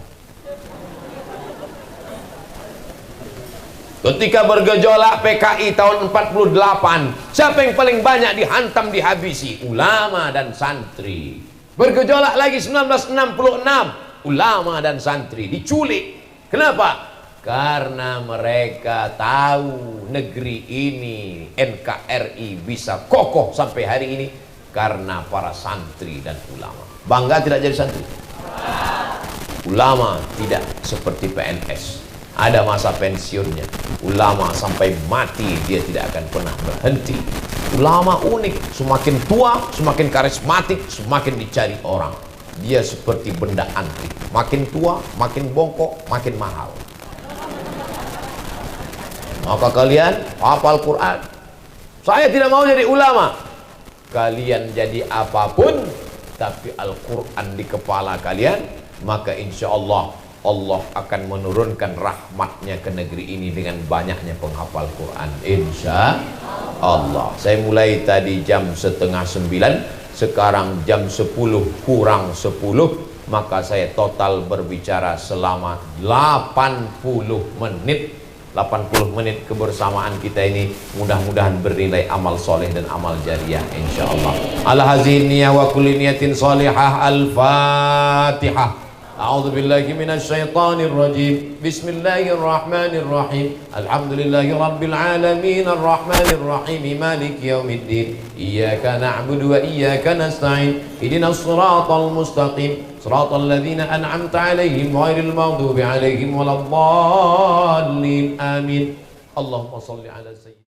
Ketika bergejolak PKI tahun 48, siapa yang paling banyak dihantam, dihabisi? Ulama dan santri. Bergejolak lagi 1966, ulama dan santri diculik. Kenapa? Karena mereka tahu negeri ini, NKRI bisa kokoh sampai hari ini karena para santri dan ulama. Bangga tidak jadi santri? Ulama tidak seperti PNS. Ada masa pensiunnya. Ulama sampai mati dia tidak akan pernah berhenti. Ulama unik, semakin tua semakin karismatik, semakin dicari orang. Dia seperti benda antik, makin tua makin bongkok, makin mahal. Maka kalian hafal Quran. Saya tidak mau jadi ulama. Kalian jadi apapun, tapi Al-Quran di kepala kalian, maka insya Allah Allah akan menurunkan rahmatnya ke negeri ini dengan banyaknya penghafal Quran, insya Allah. Saya mulai tadi jam 8:30, sekarang jam 10 kurang 10, maka saya total berbicara selama 80 menit. 80 menit kebersamaan kita ini mudah-mudahan bernilai amal soleh dan amal jariah insyaallah. Ala hazin niyah wa kulli niyatin salihah. Al-Fatihah. A'udzu billahi minasy syaithanir rajim. Bismillahirrahmanirrahim. Alhamdulillahi rabbil alamin arrahmanir rahim maliki yaumiddin. Iyyaka na'budu wa iyyaka nasta'in. Ihdinas siratal mustaqim. Siratal ladzina an'amta 'alaihim ghairil maghdubi 'alaihim waladdallin. Amin. Allahumma shalli 'ala sayyidina